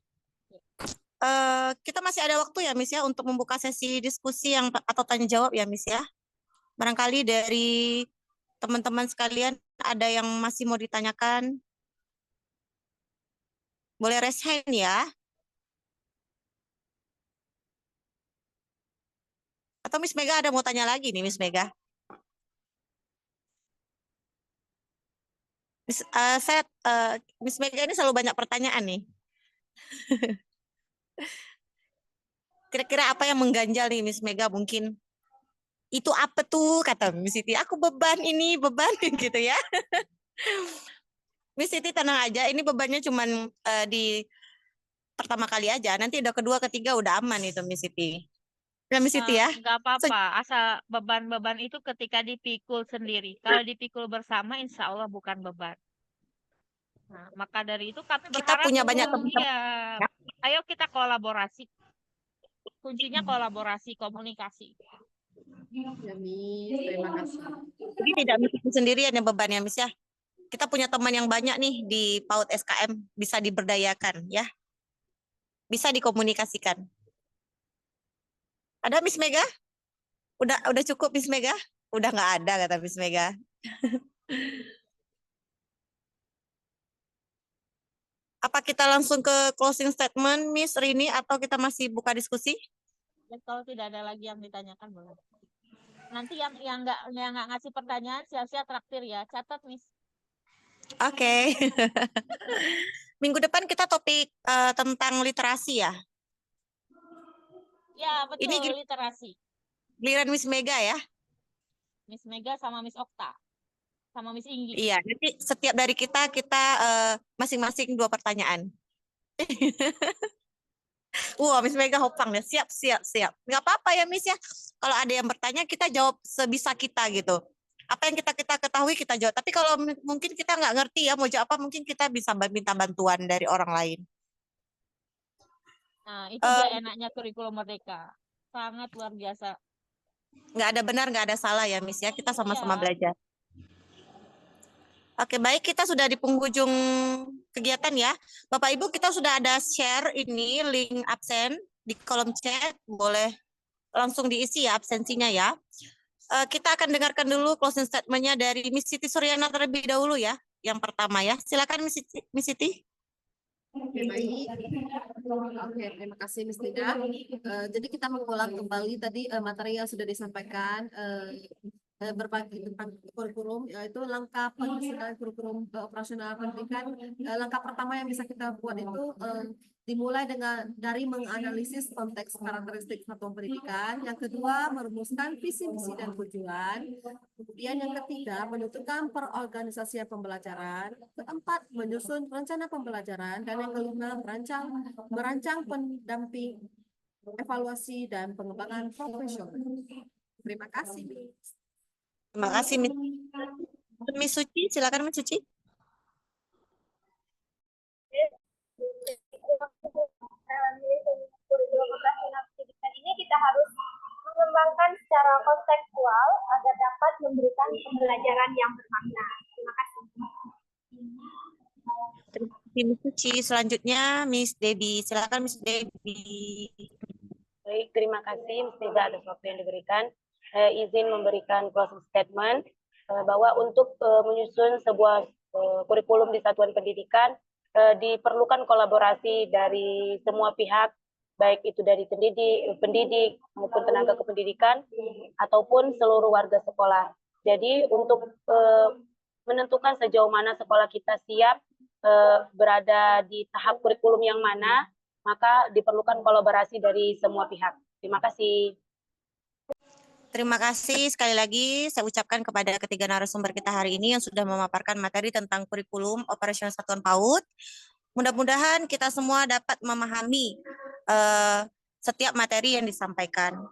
Kita masih ada waktu ya Miss ya untuk membuka sesi diskusi atau tanya jawab ya Miss ya. Barangkali dari teman-teman sekalian ada yang masih mau ditanyakan. Boleh raise hand ya. Atau Miss Mega ada mau tanya lagi nih Miss Mega? Miss Mega ini selalu banyak pertanyaan nih. Kira-kira apa yang mengganjal nih Miss Mega mungkin? Itu apa tuh kata Miss Siti? Aku beban gitu ya. Miss Siti tenang aja, ini bebannya cuma di pertama kali aja. Nanti udah kedua, ketiga udah aman itu Miss Siti. Ya Miss Siti ya. Nggak apa-apa, asal beban-beban itu ketika dipikul sendiri. Kalau dipikul bersama, insya Allah bukan beban. Nah, maka dari itu kami Kita berharap punya banyak teman-teman. ya, ayo kita kolaborasi. Kuncinya kolaborasi, komunikasi. Ya, Miss, terima kasih. Jadi tidak Miss Siti sendirian yang bebannya Miss ya. Kita punya teman yang banyak nih di PAUD SKM, bisa diberdayakan ya. Bisa dikomunikasikan. Ada Miss Mega? Udah cukup Miss Mega? Udah nggak ada kata Miss Mega. Apa kita langsung ke closing statement Miss Rini atau kita masih buka diskusi? Dan kalau tidak ada lagi yang ditanyakan boleh. Nanti yang nggak ngasih pertanyaan siap-siap traktir ya. Catat Miss. Oke. Minggu depan kita topik tentang literasi ya. Ya, betul, Ini literasi. Giliran Miss Mega ya. Miss Mega sama Miss Okta. Sama Miss Inggi. Iya, nanti setiap dari kita masing-masing 2 pertanyaan. Miss Mega hopang deh. Siap. Nggak apa-apa ya Miss ya. Kalau ada yang bertanya kita jawab sebisa kita gitu. Apa yang kita ketahui kita jawab. Tapi kalau mungkin kita nggak ngerti ya mau jawab apa, mungkin kita bisa minta bantuan dari orang lain. Nah, itu dia enaknya kurikulum merdeka. Sangat luar biasa. Nggak ada benar, nggak ada salah ya Miss ya. Kita sama-sama belajar. Oke, baik, kita sudah di penghujung kegiatan ya. Bapak Ibu, kita sudah ada share ini link absen di kolom chat, boleh langsung diisi ya absensinya ya. Kita akan dengarkan dulu closing statement-nya dari Miss Siti Suryana terlebih dahulu ya. Yang pertama ya. Silakan Miss Siti. Oke, baik. Oke, terima kasih Miss Nida. Jadi kita mengulang kembali tadi materi yang sudah disampaikan, berbagi tentang kurikulum, yaitu langkah penyusunan kurikulum operasional pendidikan. Langkah pertama yang bisa kita buat itu dimulai dari menganalisis konteks karakteristik satuan pendidikan. Yang kedua, merumuskan visi misi dan tujuan. Kemudian yang ketiga, menentukan perorganisasian pembelajaran. Keempat, menyusun rencana pembelajaran. Dan yang kelima, merancang pendamping, evaluasi, dan pengembangan profesional. Terima kasih. Terima kasih Miss Suci. Silakan Miss Suci. Dalam kurikulum operasional pendidikan ini kita harus mengembangkan secara kontekstual agar dapat memberikan pembelajaran yang bermakna. Terima kasih. Terima kasih Miss Suci. Selanjutnya Miss Debbie. Silakan Miss Debbie. Baik, terima kasih Miss Nida atas waktu yang diberikan. Saya izin memberikan closing statement bahwa untuk menyusun sebuah kurikulum di satuan pendidikan diperlukan kolaborasi dari semua pihak, baik itu dari pendidik maupun tenaga kependidikan ataupun seluruh warga sekolah. Jadi untuk menentukan sejauh mana sekolah kita siap berada di tahap kurikulum yang mana, maka diperlukan kolaborasi dari semua pihak. Terima kasih. Terima kasih sekali lagi saya ucapkan kepada ketiga narasumber kita hari ini yang sudah memaparkan materi tentang kurikulum operasional satuan PAUD. Mudah-mudahan kita semua dapat memahami setiap materi yang disampaikan.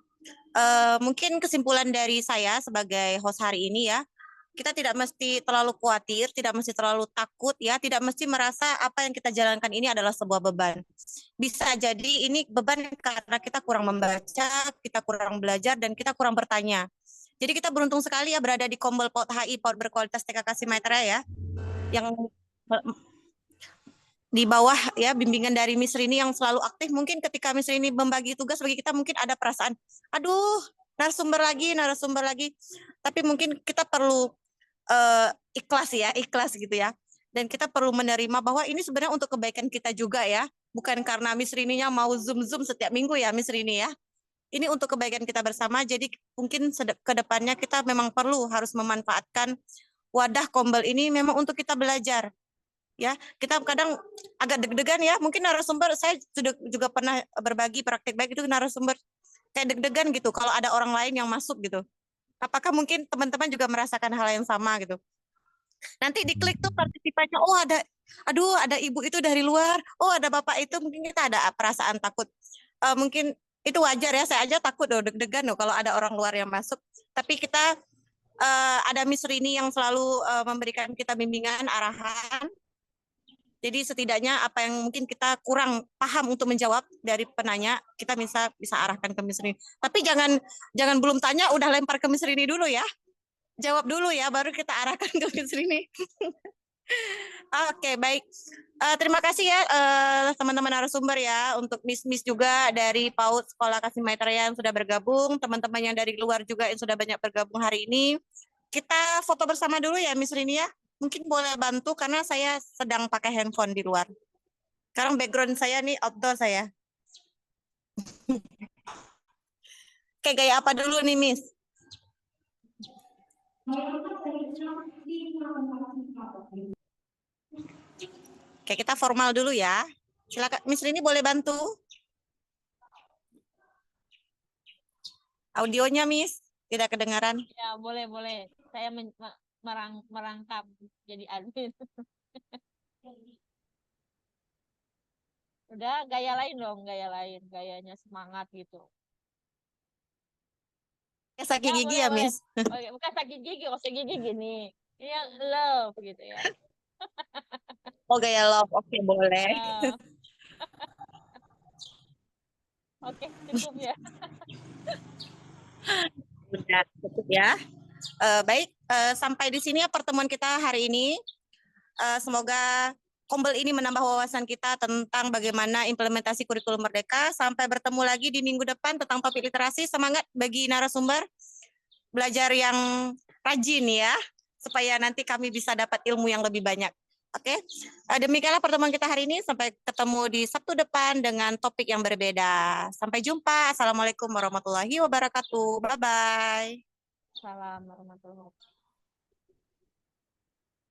Mungkin kesimpulan dari saya sebagai host hari ini ya, kita tidak mesti terlalu khawatir, tidak mesti terlalu takut ya, tidak mesti merasa apa yang kita jalankan ini adalah sebuah beban. Bisa jadi ini beban karena kita kurang membaca, kita kurang belajar, dan kita kurang bertanya. Jadi kita beruntung sekali ya berada di Kombel PAUD HI, PAUD berkualitas TK Kasih Maitreya ya, yang di bawah ya bimbingan dari Miss Rini yang selalu aktif. Mungkin ketika Miss Rini membagi tugas bagi kita mungkin ada perasaan, aduh narasumber lagi. Tapi mungkin kita perlu ikhlas gitu ya. Dan kita perlu menerima bahwa ini sebenarnya untuk kebaikan kita juga ya. Bukan karena Miss Rini-nya mau zoom setiap minggu ya Miss Rini ya. Ini untuk kebaikan kita bersama. Jadi mungkin ke depannya kita memang harus memanfaatkan wadah Kombel ini memang untuk kita belajar. Ya, kita kadang agak deg-degan ya. Mungkin narasumber saya sudah juga pernah berbagi praktik baik itu narasumber kayak deg-degan gitu kalau ada orang lain yang masuk gitu. Apakah mungkin teman-teman juga merasakan hal yang sama gitu? Nanti diklik tuh partisipannya, oh ada ibu itu dari luar, oh ada bapak itu, mungkin kita ada perasaan takut. Mungkin itu wajar ya, saya aja takut deg-degan kalau ada orang luar yang masuk. Tapi kita ada Miss Rini yang selalu memberikan kita bimbingan, arahan. Jadi setidaknya apa yang mungkin kita kurang paham untuk menjawab dari penanya, kita bisa arahkan ke Miss Rini. Tapi jangan belum tanya udah lempar ke Miss Rini dulu ya. Jawab dulu ya, baru kita arahkan ke Miss Rini. Oke, baik. Terima kasih ya teman-teman narasumber ya, untuk Miss juga dari PAUD Sekolah Kasih Maitreya yang sudah bergabung, teman-teman yang dari luar juga yang sudah banyak bergabung hari ini. Kita foto bersama dulu ya Miss Rini ya. Mungkin boleh bantu karena saya sedang pakai handphone di luar. Sekarang background saya nih outdoor saya. Kayak gaya apa dulu nih Miss? Oke, kita formal dulu ya. Silakan Miss Rini boleh bantu? Audionya Miss, tidak kedengaran. Ya, boleh. Saya merangkap jadi admin. Udah, gaya lain dong, gayanya semangat gitu. Sakit gigi ya, boleh. Miss? Oke, bukan sakit gigi, maksud gigi gini. Ini yang love gitu ya. Oh, gaya love, oke boleh. Oke, cukup ya. Udah cukup ya. Baik, sampai di sini ya pertemuan kita hari ini. Semoga Kombel ini menambah wawasan kita tentang bagaimana implementasi kurikulum Merdeka. Sampai bertemu lagi di minggu depan tentang topik literasi. Semangat bagi narasumber, belajar yang rajin ya, supaya nanti kami bisa dapat ilmu yang lebih banyak. Oke, demikianlah pertemuan kita hari ini. Sampai ketemu di Sabtu depan dengan topik yang berbeda. Sampai jumpa. Assalamualaikum warahmatullahi wabarakatuh. Bye-bye. Salam warahmatullahi wabarakatuh.